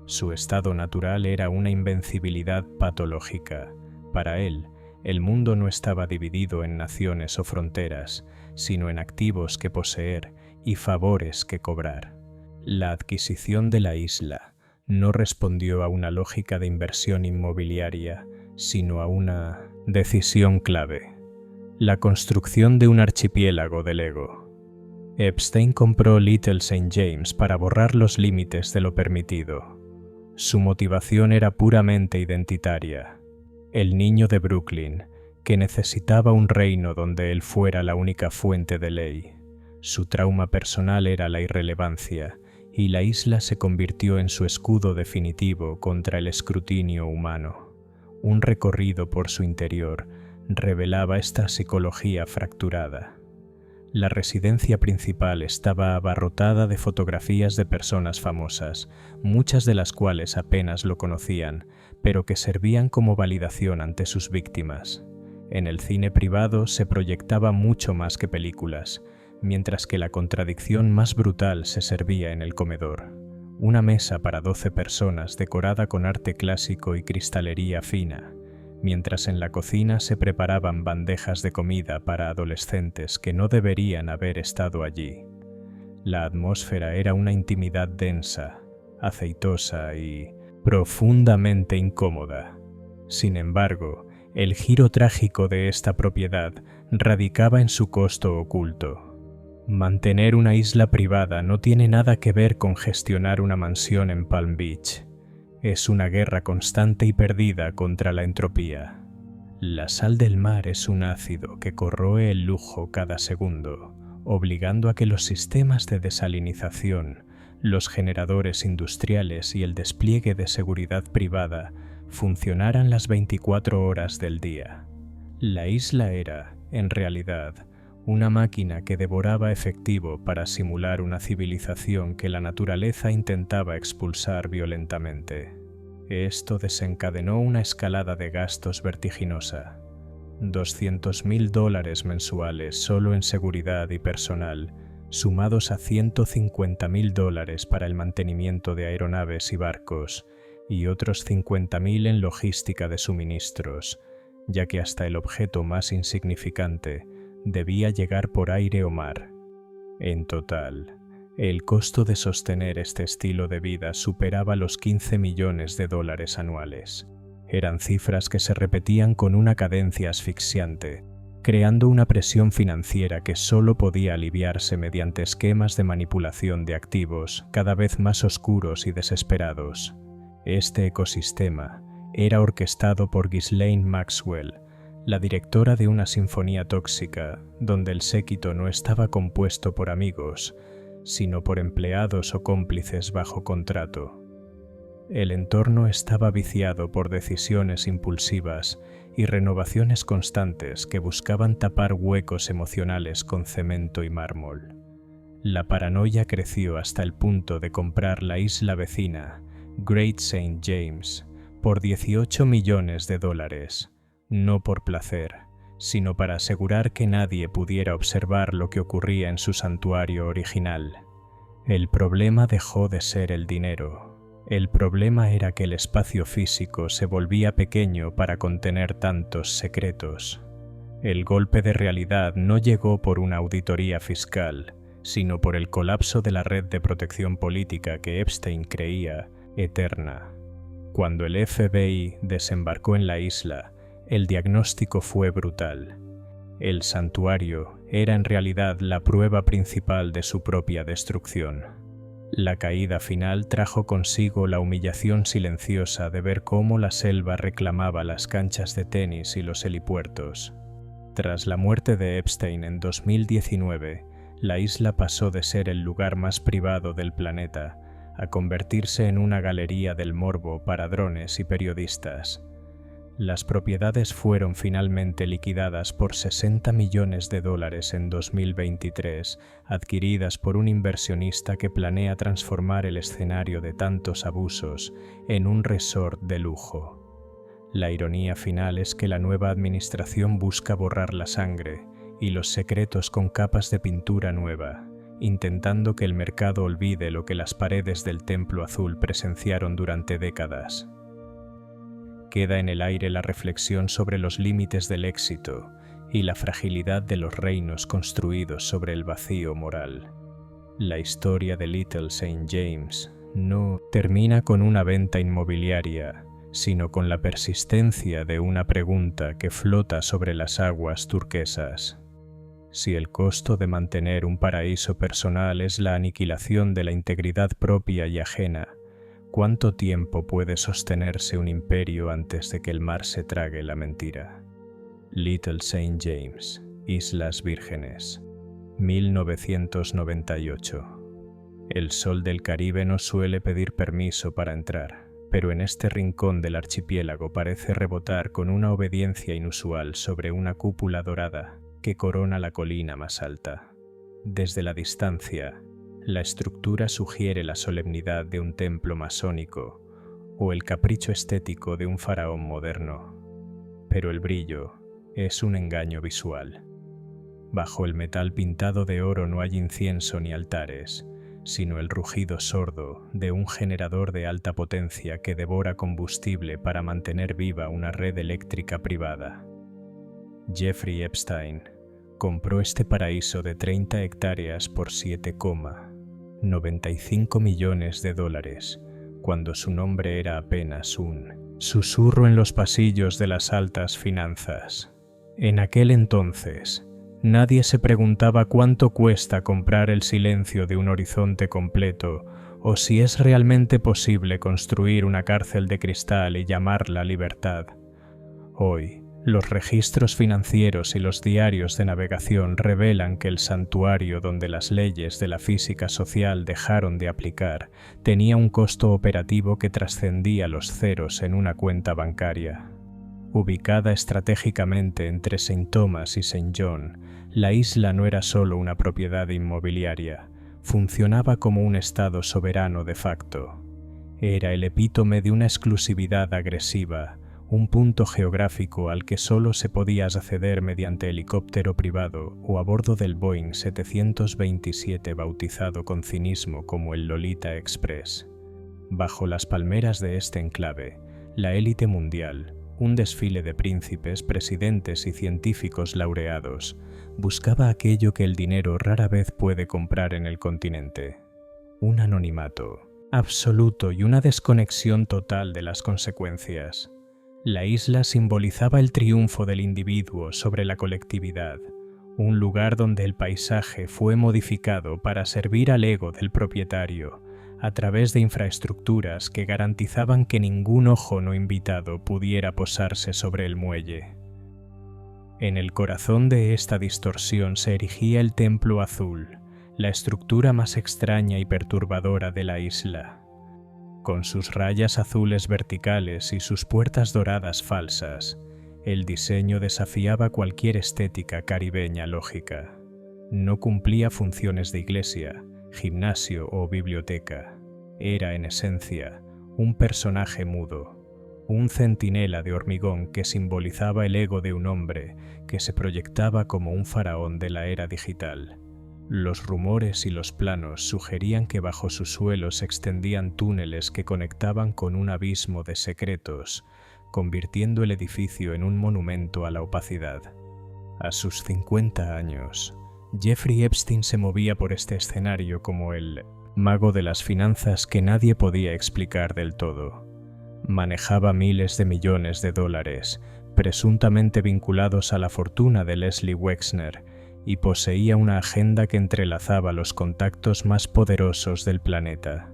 Su estado natural era una invencibilidad patológica. Para él, el mundo no estaba dividido en naciones o fronteras, sino en activos que poseer y favores que cobrar. La adquisición de la isla no respondió a una lógica de inversión inmobiliaria, sino a una decisión clave: la construcción de un archipiélago del ego. Epstein compró Little St. James para borrar los límites de lo permitido. Su motivación era puramente identitaria. El niño de Brooklyn, que necesitaba un reino donde él fuera la única fuente de ley. Su trauma personal era la irrelevancia, y la isla se convirtió en su escudo definitivo contra el escrutinio humano. Un recorrido por su interior revelaba esta psicología fracturada. La residencia principal estaba abarrotada de fotografías de personas famosas, muchas de las cuales apenas lo conocían, pero que servían como validación ante sus víctimas. En el cine privado se proyectaba mucho más que películas, mientras que la contradicción más brutal se servía en el comedor. Una mesa para 12 personas decorada con arte clásico y cristalería fina, mientras en la cocina se preparaban bandejas de comida para adolescentes que no deberían haber estado allí. La atmósfera era una intimidad densa, aceitosa y profundamente incómoda. Sin embargo, el giro trágico de esta propiedad radicaba en su costo oculto. Mantener una isla privada no tiene nada que ver con gestionar una mansión en Palm Beach. Es una guerra constante y perdida contra la entropía. La sal del mar es un ácido que corroe el lujo cada segundo, obligando a que los sistemas de desalinización, los generadores industriales y el despliegue de seguridad privada funcionaran las 24 horas del día. La isla era, en realidad, una máquina que devoraba efectivo para simular una civilización que la naturaleza intentaba expulsar violentamente. Esto desencadenó una escalada de gastos vertiginosa. $200,000 mensuales solo en seguridad y personal, sumados a $150,000 para el mantenimiento de aeronaves y barcos, y otros $50,000 en logística de suministros, ya que hasta el objeto más insignificante debía llegar por aire o mar. En total, el costo de sostener este estilo de vida superaba los $15 millones anuales. Eran cifras que se repetían con una cadencia asfixiante, creando una presión financiera que solo podía aliviarse mediante esquemas de manipulación de activos cada vez más oscuros y desesperados. Este ecosistema era orquestado por Ghislaine Maxwell, la directora de una sinfonía tóxica, donde el séquito no estaba compuesto por amigos, sino por empleados o cómplices bajo contrato. El entorno estaba viciado por decisiones impulsivas y renovaciones constantes que buscaban tapar huecos emocionales con cemento y mármol. La paranoia creció hasta el punto de comprar la isla vecina, Great St. James, por $18 millones, no por placer, sino para asegurar que nadie pudiera observar lo que ocurría en su santuario original. El problema dejó de ser el dinero. El problema era que el espacio físico se volvía pequeño para contener tantos secretos. El golpe de realidad no llegó por una auditoría fiscal, sino por el colapso de la red de protección política que Epstein creía eterna. Cuando el FBI desembarcó en la isla, el diagnóstico fue brutal. El santuario era en realidad la prueba principal de su propia destrucción. La caída final trajo consigo la humillación silenciosa de ver cómo la selva reclamaba las canchas de tenis y los helipuertos. Tras la muerte de Epstein en 2019, la isla pasó de ser el lugar más privado del planeta a convertirse en una galería del morbo para drones y periodistas. Las propiedades fueron finalmente liquidadas por $60 millones en 2023, adquiridas por un inversionista que planea transformar el escenario de tantos abusos en un resort de lujo. La ironía final es que la nueva administración busca borrar la sangre y los secretos con capas de pintura nueva, intentando que el mercado olvide lo que las paredes del Templo Azul presenciaron durante décadas. Queda en el aire la reflexión sobre los límites del éxito y la fragilidad de los reinos construidos sobre el vacío moral. La historia de Little St. James no termina con una venta inmobiliaria, sino con la persistencia de una pregunta que flota sobre las aguas turquesas. Si el costo de mantener un paraíso personal es la aniquilación de la integridad propia y ajena, ¿cuánto tiempo puede sostenerse un imperio antes de que el mar se trague la mentira? Little St. James, Islas Vírgenes, 1998. El sol del Caribe no suele pedir permiso para entrar, pero en este rincón del archipiélago parece rebotar con una obediencia inusual sobre una cúpula dorada que corona la colina más alta. Desde la distancia, la estructura sugiere la solemnidad de un templo masónico o el capricho estético de un faraón moderno, pero el brillo es un engaño visual. Bajo el metal pintado de oro no hay incienso ni altares, sino el rugido sordo de un generador de alta potencia que devora combustible para mantener viva una red eléctrica privada. Jeffrey Epstein compró este paraíso de 30 hectáreas por $7,95 millones, cuando su nombre era apenas un susurro en los pasillos de las altas finanzas. En aquel entonces, nadie se preguntaba cuánto cuesta comprar el silencio de un horizonte completo o si es realmente posible construir una cárcel de cristal y llamarla libertad. Hoy, los registros financieros y los diarios de navegación revelan que el santuario donde las leyes de la física social dejaron de aplicar tenía un costo operativo que trascendía los ceros en una cuenta bancaria. Ubicada estratégicamente entre St. Thomas y St. John, la isla no era solo una propiedad inmobiliaria, funcionaba como un estado soberano de facto. Era el epítome de una exclusividad agresiva, un punto geográfico al que solo se podía acceder mediante helicóptero privado o a bordo del Boeing 727 bautizado con cinismo como el Lolita Express. Bajo las palmeras de este enclave, la élite mundial, un desfile de príncipes, presidentes y científicos laureados, buscaba aquello que el dinero rara vez puede comprar en el continente: un anonimato absoluto y una desconexión total de las consecuencias. La isla simbolizaba el triunfo del individuo sobre la colectividad, un lugar donde el paisaje fue modificado para servir al ego del propietario, a través de infraestructuras que garantizaban que ningún ojo no invitado pudiera posarse sobre el muelle. En el corazón de esta distorsión se erigía el Templo Azul, la estructura más extraña y perturbadora de la isla. Con sus rayas azules verticales y sus puertas doradas falsas, el diseño desafiaba cualquier estética caribeña lógica. No cumplía funciones de iglesia, gimnasio o biblioteca. Era, en esencia, un personaje mudo, un centinela de hormigón que simbolizaba el ego de un hombre que se proyectaba como un faraón de la era digital. Los rumores y los planos sugerían que bajo su suelo se extendían túneles que conectaban con un abismo de secretos, convirtiendo el edificio en un monumento a la opacidad. A sus 50 años, Jeffrey Epstein se movía por este escenario como el mago de las finanzas que nadie podía explicar del todo. Manejaba miles de millones de dólares, presuntamente vinculados a la fortuna de Leslie Wexner, y poseía una agenda que entrelazaba los contactos más poderosos del planeta.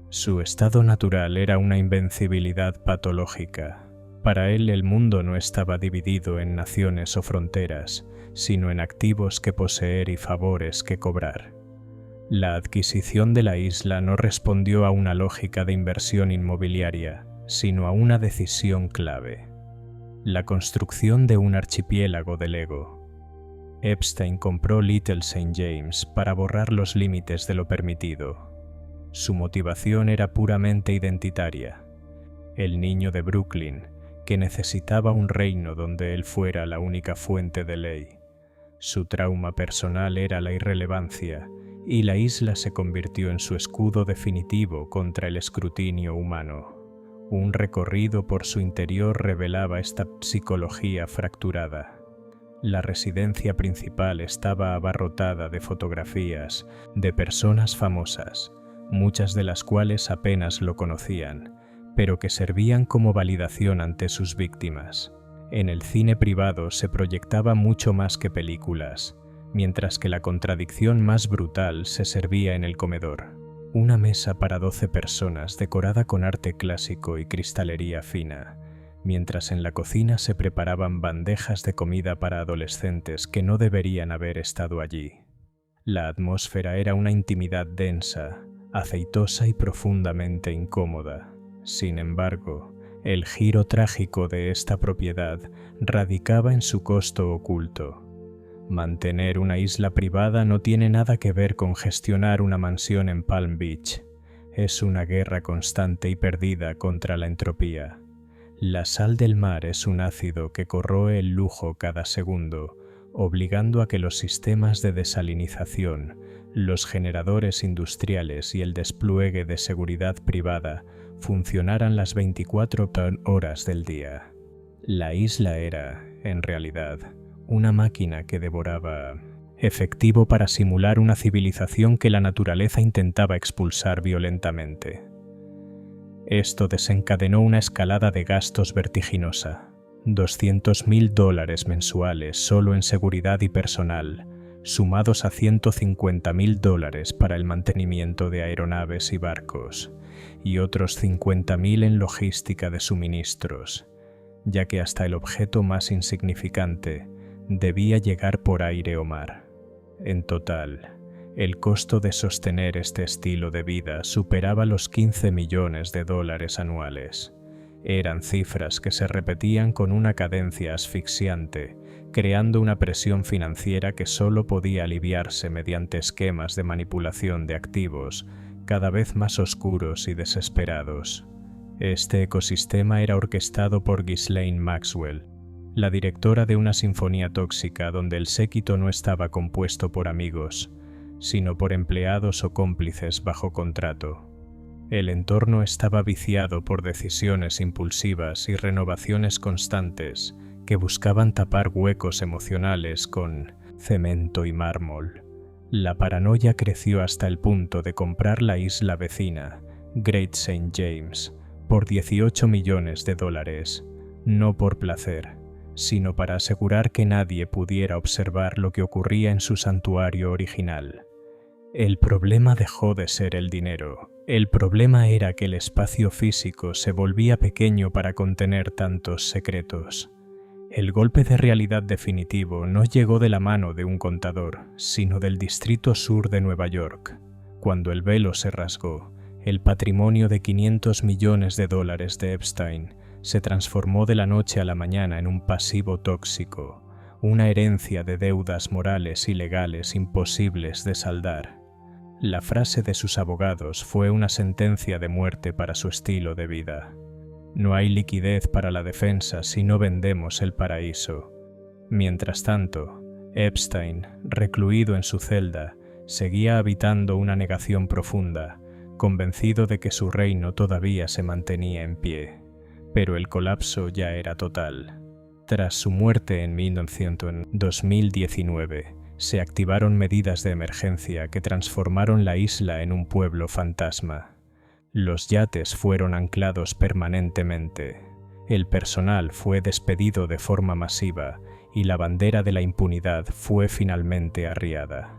Su estado natural era una invencibilidad patológica. Para él el mundo no estaba dividido en naciones o fronteras, sino en activos que poseer y favores que cobrar. La adquisición de la isla no respondió a una lógica de inversión inmobiliaria, sino a una decisión clave: la construcción de un archipiélago del ego. Epstein compró Little St. James para borrar los límites de lo permitido. Su motivación era puramente identitaria. El niño de Brooklyn, que necesitaba un reino donde él fuera la única fuente de ley. Su trauma personal era la irrelevancia, y la isla se convirtió en su escudo definitivo contra el escrutinio humano. Un recorrido por su interior revelaba esta psicología fracturada. La residencia principal estaba abarrotada de fotografías de personas famosas, muchas de las cuales apenas lo conocían, pero que servían como validación ante sus víctimas. En el cine privado se proyectaba mucho más que películas, mientras que la contradicción más brutal se servía en el comedor. Una mesa para 12 personas decorada con arte clásico y cristalería fina, mientras en la cocina se preparaban bandejas de comida para adolescentes que no deberían haber estado allí. La atmósfera era una intimidad densa, aceitosa y profundamente incómoda. Sin embargo, el giro trágico de esta propiedad radicaba en su costo oculto. Mantener una isla privada no tiene nada que ver con gestionar una mansión en Palm Beach. Es una guerra constante y perdida contra la entropía. La sal del mar es un ácido que corroe el lujo cada segundo, obligando a que los sistemas de desalinización, los generadores industriales y el despliegue de seguridad privada funcionaran las 24 horas del día. La isla era, en realidad, una máquina que devoraba, efectivo para simular una civilización que la naturaleza intentaba expulsar violentamente. Esto desencadenó una escalada de gastos vertiginosa. $200.000 mensuales solo en seguridad y personal, sumados a $150.000 para el mantenimiento de aeronaves y barcos, y otros $50.000 en logística de suministros, ya que hasta el objeto más insignificante debía llegar por aire o mar. En total, el costo de sostener este estilo de vida superaba los $15 millones anuales. Eran cifras que se repetían con una cadencia asfixiante, creando una presión financiera que solo podía aliviarse mediante esquemas de manipulación de activos cada vez más oscuros y desesperados. Este ecosistema era orquestado por Ghislaine Maxwell, la directora de una sinfonía tóxica donde el séquito no estaba compuesto por amigos, sino por empleados o cómplices bajo contrato. El entorno estaba viciado por decisiones impulsivas y renovaciones constantes que buscaban tapar huecos emocionales con cemento y mármol. La paranoia creció hasta el punto de comprar la isla vecina, Great St. James, por $18 millones, no por placer, sino para asegurar que nadie pudiera observar lo que ocurría en su santuario original. El problema dejó de ser el dinero. El problema era que el espacio físico se volvía pequeño para contener tantos secretos. El golpe de realidad definitivo no llegó de la mano de un contador, sino del Distrito Sur de Nueva York. Cuando el velo se rasgó, el patrimonio de $500 millones de Epstein se transformó de la noche a la mañana en un pasivo tóxico, una herencia de deudas morales y legales imposibles de saldar. La frase de sus abogados fue una sentencia de muerte para su estilo de vida. No hay liquidez para la defensa si no vendemos el paraíso. Mientras tanto, Epstein, recluido en su celda, seguía habitando una negación profunda, convencido de que su reino todavía se mantenía en pie. Pero el colapso ya era total. Tras su muerte en 2019, se activaron medidas de emergencia que transformaron la isla en un pueblo fantasma. Los yates fueron anclados permanentemente. El personal fue despedido de forma masiva y la bandera de la impunidad fue finalmente arriada.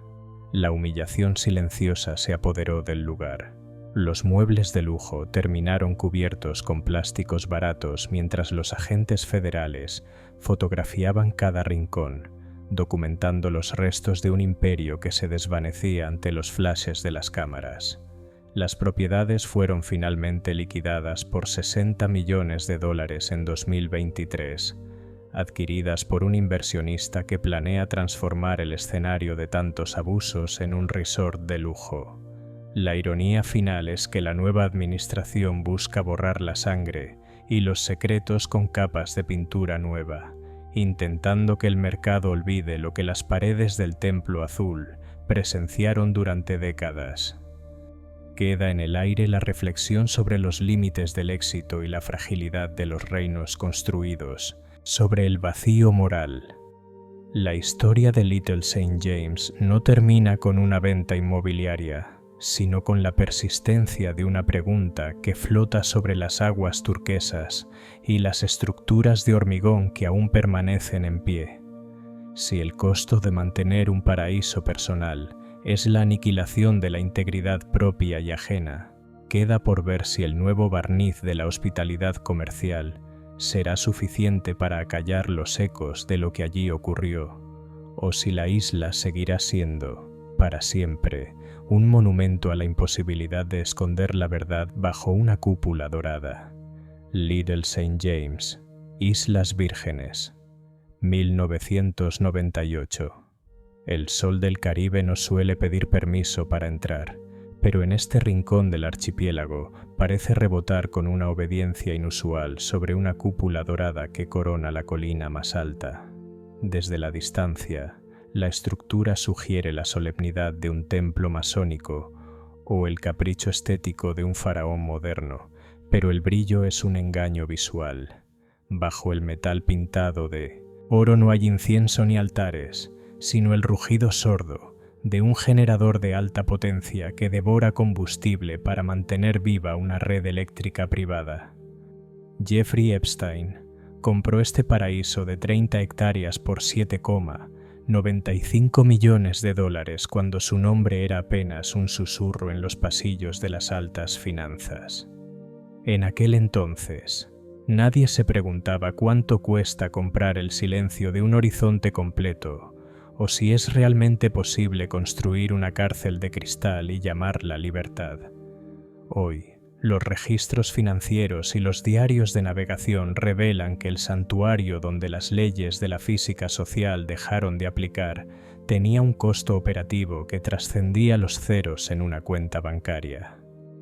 La humillación silenciosa se apoderó del lugar. Los muebles de lujo terminaron cubiertos con plásticos baratos mientras los agentes federales fotografiaban cada rincón, documentando los restos de un imperio que se desvanecía ante los flashes de las cámaras. Las propiedades fueron finalmente liquidadas por $60 millones en 2023, adquiridas por un inversionista que planea transformar el escenario de tantos abusos en un resort de lujo. La ironía final es que la nueva administración busca borrar la sangre y los secretos con capas de pintura nueva, intentando que el mercado olvide lo que las paredes del Templo Azul presenciaron durante décadas. Queda en el aire la reflexión sobre los límites del éxito y la fragilidad de los reinos construidos, sobre el vacío moral. La historia de Little St. James no termina con una venta inmobiliaria, sino con la persistencia de una pregunta que flota sobre las aguas turquesas y las estructuras de hormigón que aún permanecen en pie. Si el costo de mantener un paraíso personal es la aniquilación de la integridad propia y ajena, queda por ver si el nuevo barniz de la hospitalidad comercial será suficiente para acallar los ecos de lo que allí ocurrió, o si la isla seguirá siendo, para siempre, un monumento a la imposibilidad de esconder la verdad bajo una cúpula dorada. Little St. James, Islas Vírgenes, 1998. El sol del Caribe no suele pedir permiso para entrar, pero en este rincón del archipiélago parece rebotar con una obediencia inusual sobre una cúpula dorada que corona la colina más alta. Desde la distancia, la estructura sugiere la solemnidad de un templo masónico o el capricho estético de un faraón moderno, pero el brillo es un engaño visual. Bajo el metal pintado de oro no hay incienso ni altares, sino el rugido sordo de un generador de alta potencia que devora combustible para mantener viva una red eléctrica privada. Jeffrey Epstein compró este paraíso de 30 hectáreas por $7,95 millones cuando su nombre era apenas un susurro en los pasillos de las altas finanzas. En aquel entonces, nadie se preguntaba cuánto cuesta comprar el silencio de un horizonte completo, o si es realmente posible construir una cárcel de cristal y llamarla libertad. Hoy, los registros financieros y los diarios de navegación revelan que el santuario donde las leyes de la física social dejaron de aplicar tenía un costo operativo que trascendía los ceros en una cuenta bancaria.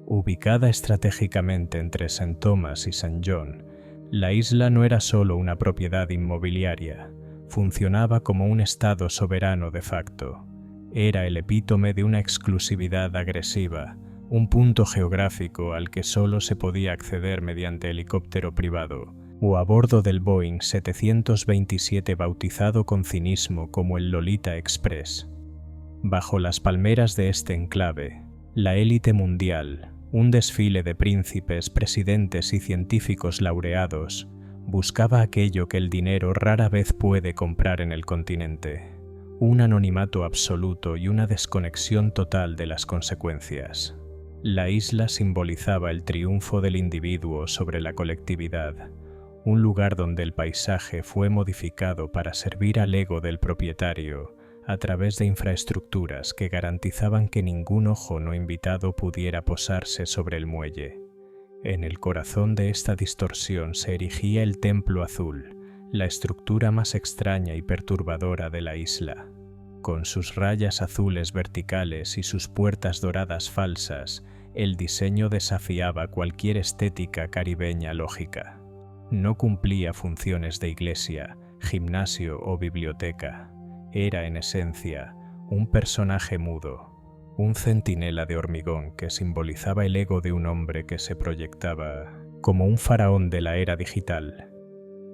Ubicada estratégicamente entre St. Thomas y St. John, la isla no era solo una propiedad inmobiliaria, funcionaba como un estado soberano de facto. Era el epítome de una exclusividad agresiva, un punto geográfico al que solo se podía acceder mediante helicóptero privado o a bordo del Boeing 727 bautizado con cinismo como el Lolita Express. Bajo las palmeras de este enclave, la élite mundial, un desfile de príncipes, presidentes y científicos laureados, buscaba aquello que el dinero rara vez puede comprar en el continente: un anonimato absoluto y una desconexión total de las consecuencias. La isla simbolizaba el triunfo del individuo sobre la colectividad, un lugar donde el paisaje fue modificado para servir al ego del propietario a través de infraestructuras que garantizaban que ningún ojo no invitado pudiera posarse sobre el muelle. En el corazón de esta distorsión se erigía el Templo Azul, la estructura más extraña y perturbadora de la isla. Con sus rayas azules verticales y sus puertas doradas falsas, El diseño desafiaba cualquier estética caribeña lógica. No cumplía funciones de iglesia, gimnasio o biblioteca. Era, en esencia, un personaje mudo, un centinela de hormigón que simbolizaba el ego de un hombre que se proyectaba como un faraón de la era digital.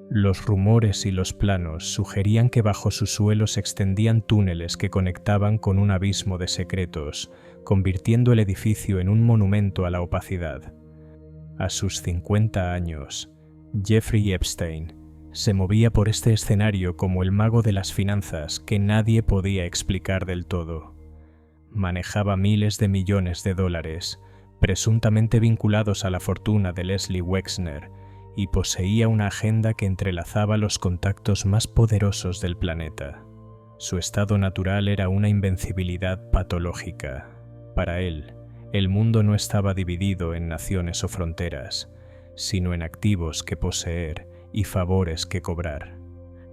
Los rumores y los planos sugerían que bajo su suelo se extendían túneles que conectaban con un abismo de secretos, convirtiendo el edificio en un monumento a la opacidad. A sus 50 años, Jeffrey Epstein se movía por este escenario como el mago de las finanzas que nadie podía explicar del todo. Manejaba miles de millones de dólares, presuntamente vinculados a la fortuna de Leslie Wexner, y poseía una agenda que entrelazaba los contactos más poderosos del planeta. Su estado natural era una invencibilidad patológica. Para él, el mundo no estaba dividido en naciones o fronteras, sino en activos que poseer y favores que cobrar.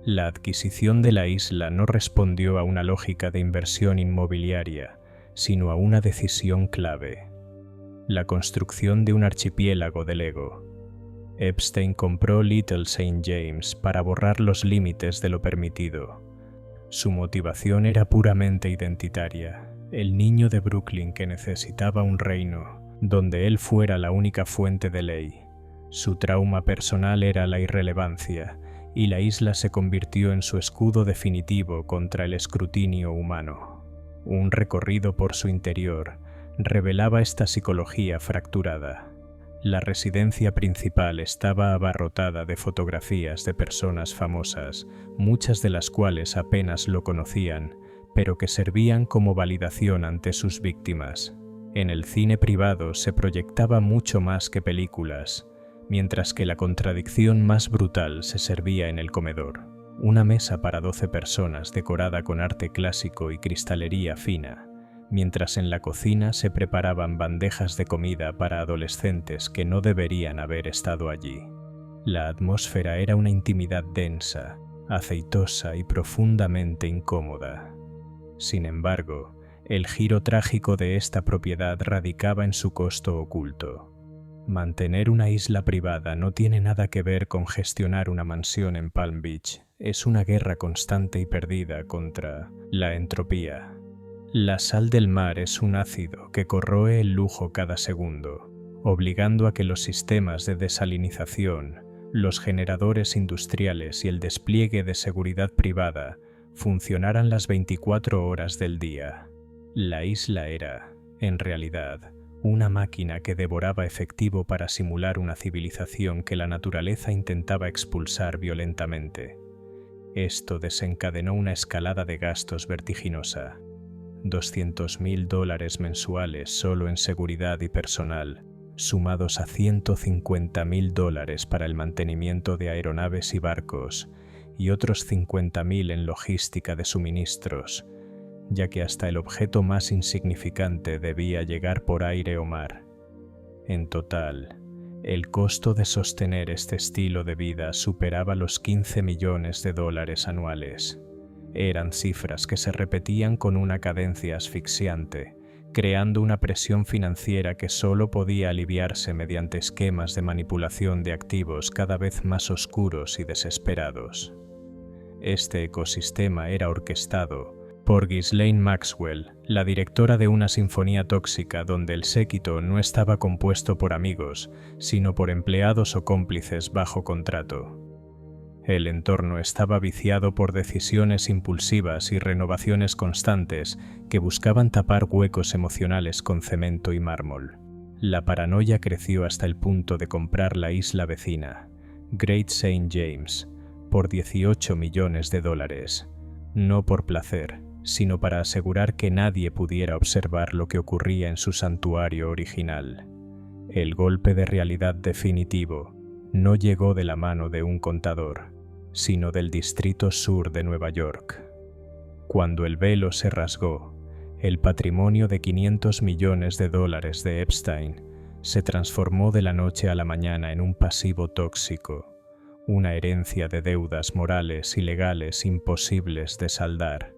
La adquisición de la isla no respondió a una lógica de inversión inmobiliaria, sino a una decisión clave: la construcción de un archipiélago del ego. Epstein compró Little St. James para borrar los límites de lo permitido. Su motivación era puramente identitaria: el niño de Brooklyn que necesitaba un reino donde él fuera la única fuente de ley. Su trauma personal era la irrelevancia, y la isla se convirtió en su escudo definitivo contra el escrutinio humano. Un recorrido por su interior revelaba esta psicología fracturada. La residencia principal estaba abarrotada de fotografías de personas famosas, muchas de las cuales apenas lo conocían, pero que servían como validación ante sus víctimas. En el cine privado se proyectaba mucho más que películas, mientras que la contradicción más brutal se servía en el comedor. Una mesa para 12 personas decorada con arte clásico y cristalería fina, mientras en la cocina se preparaban bandejas de comida para adolescentes que no deberían haber estado allí. La atmósfera era una intimidad densa, aceitosa y profundamente incómoda. Sin embargo, el giro trágico de esta propiedad radicaba en su costo oculto. Mantener una isla privada no tiene nada que ver con gestionar una mansión en Palm Beach. Es una guerra constante y perdida contra la entropía. La sal del mar es un ácido que corroe el lujo cada segundo, obligando a que los sistemas de desalinización, los generadores industriales y el despliegue de seguridad privada funcionaran las 24 horas del día. La isla era, en realidad, una máquina que devoraba efectivo para simular una civilización que la naturaleza intentaba expulsar violentamente. Esto desencadenó una escalada de gastos vertiginosa. $200.000 mensuales solo en seguridad y personal, sumados a $150.000 para el mantenimiento de aeronaves y barcos, y otros $50.000 en logística de suministros, ya que hasta el objeto más insignificante debía llegar por aire o mar. En total, el costo de sostener este estilo de vida superaba los $15 millones anuales. Eran cifras que se repetían con una cadencia asfixiante, creando una presión financiera que solo podía aliviarse mediante esquemas de manipulación de activos cada vez más oscuros y desesperados. Este ecosistema era orquestado por Ghislaine Maxwell, la directora de una sinfonía tóxica donde el séquito no estaba compuesto por amigos, sino por empleados o cómplices bajo contrato. El entorno estaba viciado por decisiones impulsivas y renovaciones constantes que buscaban tapar huecos emocionales con cemento y mármol. La paranoia creció hasta el punto de comprar la isla vecina, Great St. James, por $18 millones, no por placer, sino para asegurar que nadie pudiera observar lo que ocurría en su santuario original. El golpe de realidad definitivo no llegó de la mano de un contador, sino del Distrito Sur de Nueva York. Cuando el velo se rasgó, el patrimonio de $500 millones de Epstein se transformó de la noche a la mañana en un pasivo tóxico, una herencia de deudas morales y legales imposibles de saldar.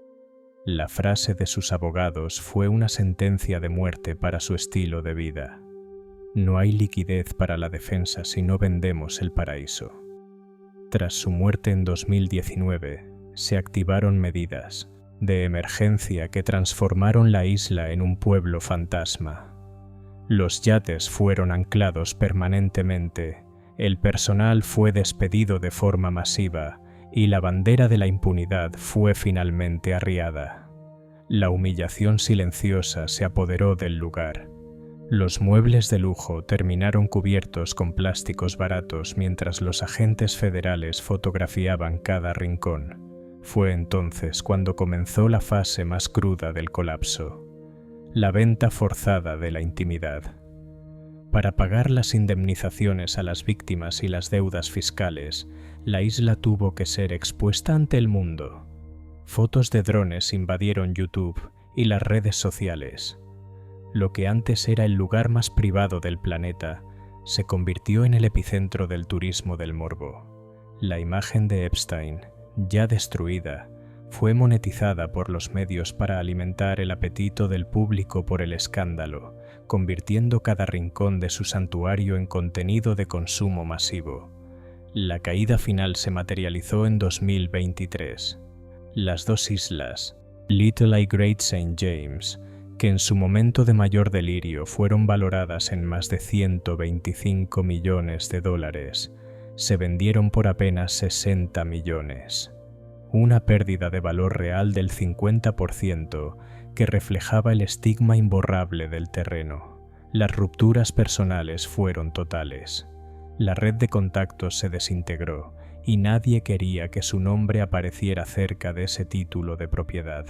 La frase de sus abogados fue una sentencia de muerte para su estilo de vida. No hay liquidez para la defensa si no vendemos el paraíso. Tras su muerte en 2019, se activaron medidas de emergencia que transformaron la isla en un pueblo fantasma. Los yates fueron anclados permanentemente, el personal fue despedido de forma masiva y la bandera de la impunidad fue finalmente arriada. La humillación silenciosa se apoderó del lugar. Los muebles de lujo terminaron cubiertos con plásticos baratos mientras los agentes federales fotografiaban cada rincón. Fue entonces cuando comenzó la fase más cruda del colapso. La venta forzada de la intimidad. Para pagar las indemnizaciones a las víctimas y las deudas fiscales, la isla tuvo que ser expuesta ante el mundo. Fotos de drones invadieron YouTube y las redes sociales. Lo que antes era el lugar más privado del planeta, se convirtió en el epicentro del turismo del morbo. La imagen de Epstein, ya destruida, fue monetizada por los medios para alimentar el apetito del público por el escándalo, convirtiendo cada rincón de su santuario en contenido de consumo masivo. La caída final se materializó en 2023. Las dos islas, Little y Great St. James, que en su momento de mayor delirio fueron valoradas en más de $125 millones, se vendieron por apenas 60 millones. Una pérdida de valor real del 50% que reflejaba el estigma imborrable del terreno. Las rupturas personales fueron totales. La red de contactos se desintegró y nadie quería que su nombre apareciera cerca de ese título de propiedad.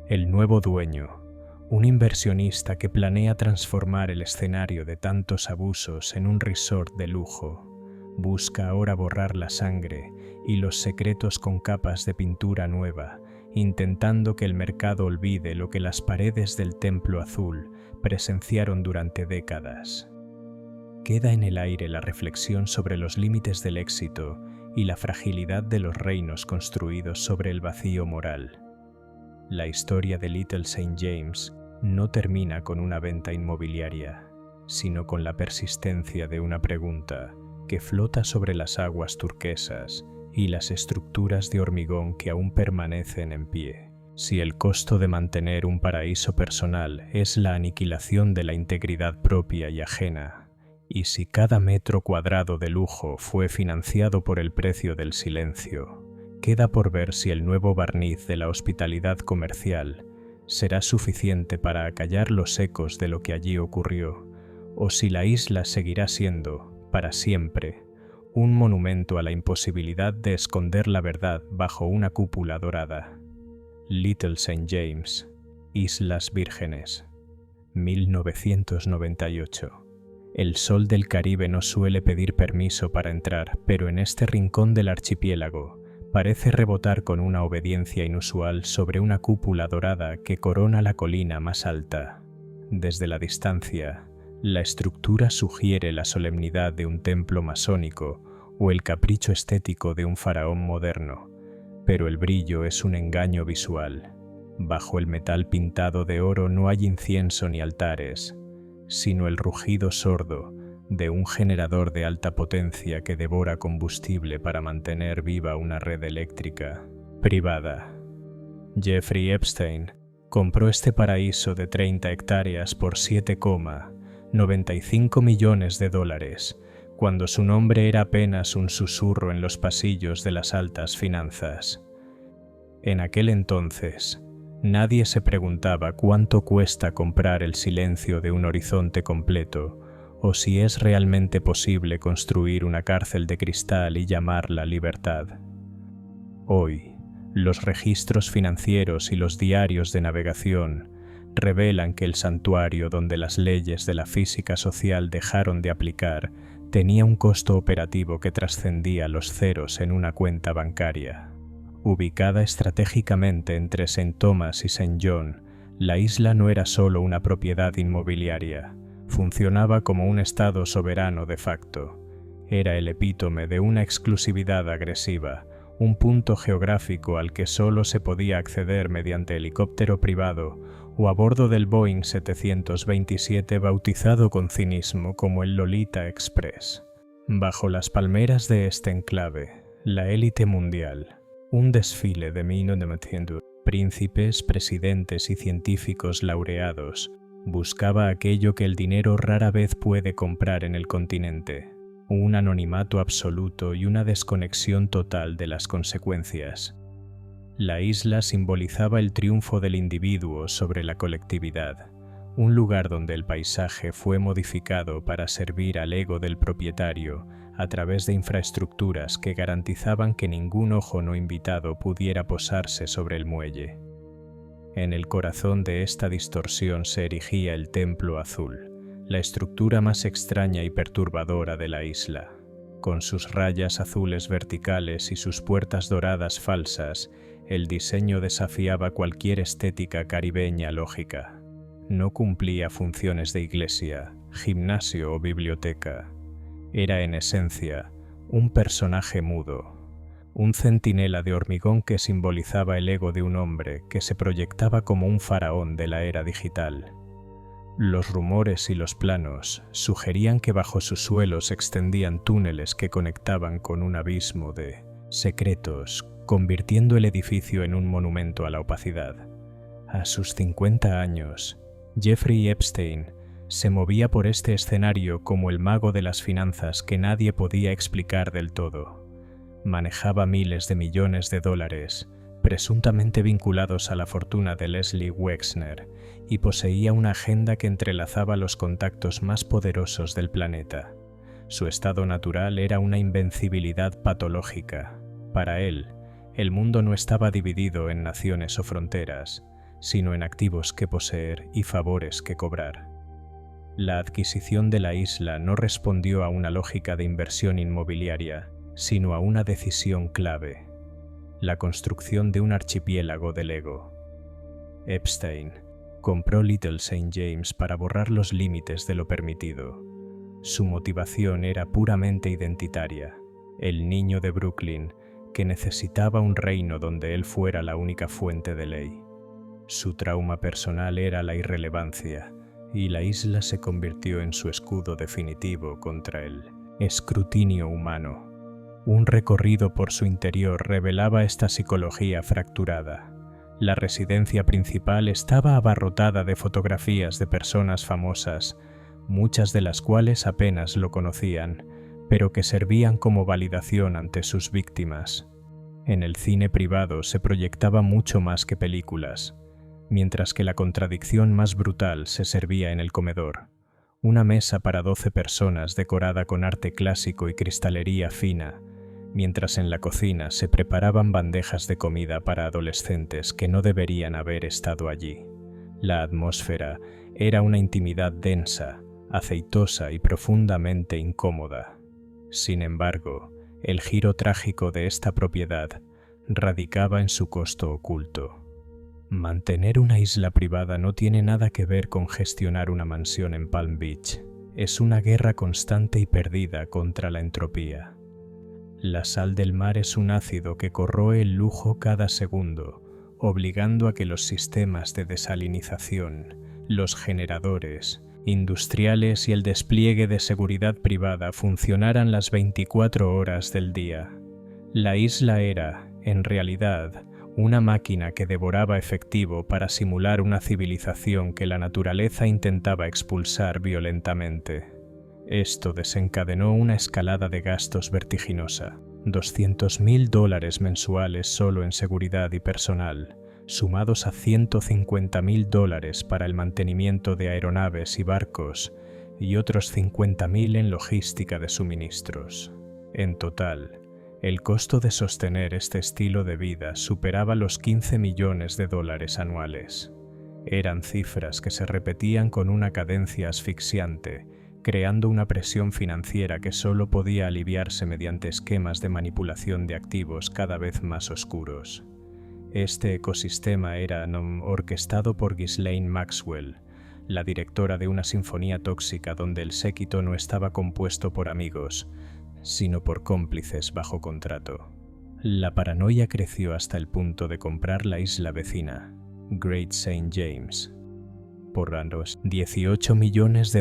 El nuevo dueño, un inversionista que planea transformar el escenario de tantos abusos en un resort de lujo, busca ahora borrar la sangre y los secretos con capas de pintura nueva, intentando que el mercado olvide lo que las paredes del Templo Azul presenciaron durante décadas. Queda en el aire la reflexión sobre los límites del éxito y la fragilidad de los reinos construidos sobre el vacío moral. La historia de Little St. James no termina con una venta inmobiliaria, sino con la persistencia de una pregunta que flota sobre las aguas turquesas y las estructuras de hormigón que aún permanecen en pie. Si el costo de mantener un paraíso personal es la aniquilación de la integridad propia y ajena, y si cada metro cuadrado de lujo fue financiado por el precio del silencio, queda por ver si el nuevo barniz de la hospitalidad comercial será suficiente para acallar los ecos de lo que allí ocurrió, o si la isla seguirá siendo, para siempre, un monumento a la imposibilidad de esconder la verdad bajo una cúpula dorada. Little St. James, Islas Vírgenes, 1998. El sol del Caribe no suele pedir permiso para entrar, pero en este rincón del archipiélago parece rebotar con una obediencia inusual sobre una cúpula dorada que corona la colina más alta. Desde la distancia, la estructura sugiere la solemnidad de un templo masónico o el capricho estético de un faraón moderno, pero el brillo es un engaño visual. Bajo el metal pintado de oro no hay incienso ni altares, sino el rugido sordo de un generador de alta potencia que devora combustible para mantener viva una red eléctrica privada. Jeffrey Epstein compró este paraíso de 30 hectáreas por $7,95 millones, cuando su nombre era apenas un susurro en los pasillos de las altas finanzas. En aquel entonces, nadie se preguntaba cuánto cuesta comprar el silencio de un horizonte completo, o si es realmente posible construir una cárcel de cristal y llamarla libertad. Hoy, los registros financieros y los diarios de navegación revelan que el santuario donde las leyes de la física social dejaron de aplicar tenía un costo operativo que trascendía los ceros en una cuenta bancaria. Ubicada estratégicamente entre St. Thomas y St. John, la isla no era solo una propiedad inmobiliaria, funcionaba como un estado soberano de facto. Era el epítome de una exclusividad agresiva, un punto geográfico al que solo se podía acceder mediante helicóptero privado o a bordo del Boeing 727 bautizado con cinismo como el Lolita Express. Bajo las palmeras de este enclave, la élite mundial, un desfile de príncipes, presidentes y científicos laureados, buscaba aquello que el dinero rara vez puede comprar en el continente, un anonimato absoluto y una desconexión total de las consecuencias. La isla simbolizaba el triunfo del individuo sobre la colectividad, un lugar donde el paisaje fue modificado para servir al ego del propietario a través de infraestructuras que garantizaban que ningún ojo no invitado pudiera posarse sobre el muelle. En el corazón de esta distorsión se erigía el Templo Azul, la estructura más extraña y perturbadora de la isla. Con sus rayas azules verticales y sus puertas doradas falsas, el diseño desafiaba cualquier estética caribeña lógica. No cumplía funciones de iglesia, gimnasio o biblioteca. Era en esencia un personaje mudo, un centinela de hormigón que simbolizaba el ego de un hombre que se proyectaba como un faraón de la era digital. Los rumores y los planos sugerían que bajo su suelo se extendían túneles que conectaban con un abismo de secretos, convirtiendo el edificio en un monumento a la opacidad. A sus 50 años, Jeffrey Epstein se movía por este escenario como el mago de las finanzas que nadie podía explicar del todo. Manejaba miles de millones de dólares, presuntamente vinculados a la fortuna de Leslie Wexner, y poseía una agenda que entrelazaba los contactos más poderosos del planeta. Su estado natural era una invencibilidad patológica. Para él, el mundo no estaba dividido en naciones o fronteras, sino en activos que poseer y favores que cobrar. La adquisición de la isla no respondió a una lógica de inversión inmobiliaria, sino a una decisión clave: la construcción de un archipiélago del ego. Epstein compró Little St. James para borrar los límites de lo permitido. Su motivación era puramente identitaria: el niño de Brooklyn que necesitaba un reino donde él fuera la única fuente de ley. Su trauma personal era la irrelevancia, y la isla se convirtió en su escudo definitivo contra el escrutinio humano. Un recorrido por su interior revelaba esta psicología fracturada. La residencia principal estaba abarrotada de fotografías de personas famosas, muchas de las cuales apenas lo conocían, pero que servían como validación ante sus víctimas. En el cine privado se proyectaba mucho más que películas, mientras que la contradicción más brutal se servía en el comedor. Una mesa para 12 personas decorada con arte clásico y cristalería fina, mientras en la cocina se preparaban bandejas de comida para adolescentes que no deberían haber estado allí. La atmósfera era una intimidad densa, aceitosa y profundamente incómoda. Sin embargo, el giro trágico de esta propiedad radicaba en su costo oculto. Mantener una isla privada no tiene nada que ver con gestionar una mansión en Palm Beach. Es una guerra constante y perdida contra la entropía. La sal del mar es un ácido que corroe el lujo cada segundo, obligando a que los sistemas de desalinización, los generadores industriales y el despliegue de seguridad privada funcionaran las 24 horas del día. La isla era, en realidad, una máquina que devoraba efectivo para simular una civilización que la naturaleza intentaba expulsar violentamente. Esto desencadenó una escalada de gastos vertiginosa: $200.000 mensuales solo en seguridad y personal, sumados a $150.000 para el mantenimiento de aeronaves y barcos, y otros $50.000 en logística de suministros. En total, el costo de sostener este estilo de vida superaba los $15 millones anuales. Eran cifras que se repetían con una cadencia asfixiante, creando una presión financiera que solo podía aliviarse mediante esquemas de manipulación de activos cada vez más oscuros. Este ecosistema era orquestado por Ghislaine Maxwell, la directora de una sinfonía tóxica donde el séquito no estaba compuesto por amigos, sino por cómplices bajo contrato. La paranoia creció hasta el punto de comprar la isla vecina, Great St. James, por unos $18 millones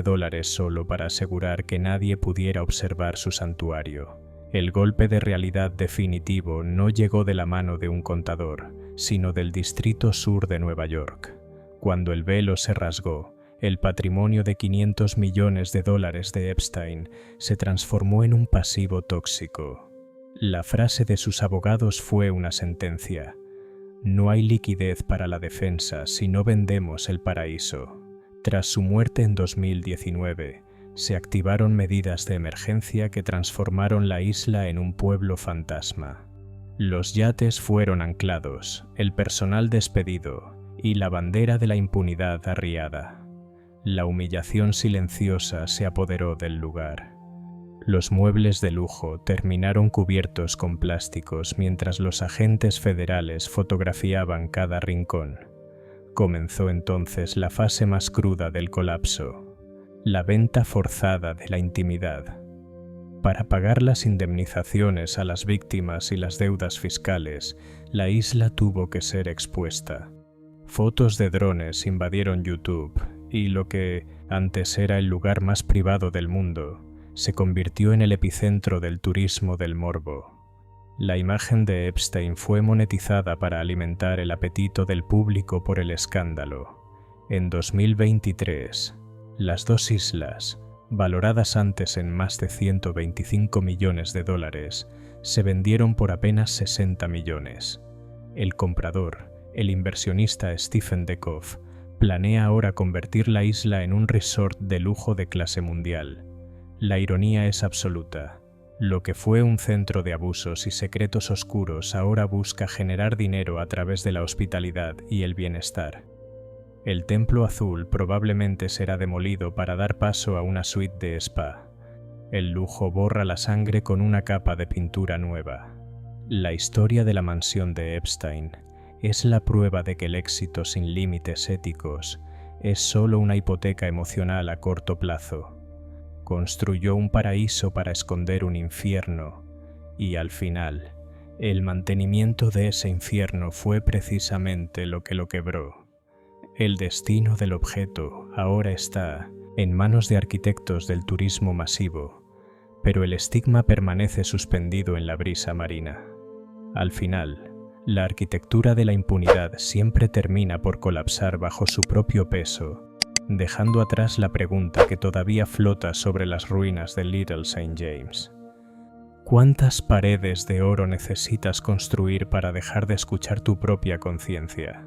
solo para asegurar que nadie pudiera observar su santuario. El golpe de realidad definitivo no llegó de la mano de un contador, sino del Distrito Sur de Nueva York. Cuando el velo se rasgó, el patrimonio de $500 millones de Epstein se transformó en un pasivo tóxico. La frase de sus abogados fue una sentencia: no hay liquidez para la defensa si no vendemos el paraíso. Tras su muerte en 2019, se activaron medidas de emergencia que transformaron la isla en un pueblo fantasma. Los yates fueron anclados, el personal despedido y la bandera de la impunidad arriada. La humillación silenciosa se apoderó del lugar. Los muebles de lujo terminaron cubiertos con plásticos mientras los agentes federales fotografiaban cada rincón. Comenzó entonces la fase más cruda del colapso: la venta forzada de la intimidad. Para pagar las indemnizaciones a las víctimas y las deudas fiscales, la isla tuvo que ser expuesta. Fotos de drones invadieron YouTube y lo que antes era el lugar más privado del mundo se convirtió en el epicentro del turismo del morbo. La imagen de Epstein fue monetizada para alimentar el apetito del público por el escándalo. En 2023, las dos islas, valoradas antes en más de $125 millones, se vendieron por apenas 60 millones. El comprador, el inversionista Stephen Dekoff, planea ahora convertir la isla en un resort de lujo de clase mundial. La ironía es absoluta. Lo que fue un centro de abusos y secretos oscuros ahora busca generar dinero a través de la hospitalidad y el bienestar. El Templo Azul probablemente será demolido para dar paso a una suite de spa. El lujo borra la sangre con una capa de pintura nueva. La historia de la mansión de Epstein es la prueba de que el éxito sin límites éticos es solo una hipoteca emocional a corto plazo. Construyó un paraíso para esconder un infierno, y al final, el mantenimiento de ese infierno fue precisamente lo que lo quebró. El destino del objeto ahora está en manos de arquitectos del turismo masivo, pero el estigma permanece suspendido en la brisa marina. Al final, la arquitectura de la impunidad siempre termina por colapsar bajo su propio peso, dejando atrás la pregunta que todavía flota sobre las ruinas de Little St. James. ¿Cuántas paredes de oro necesitas construir para dejar de escuchar tu propia conciencia?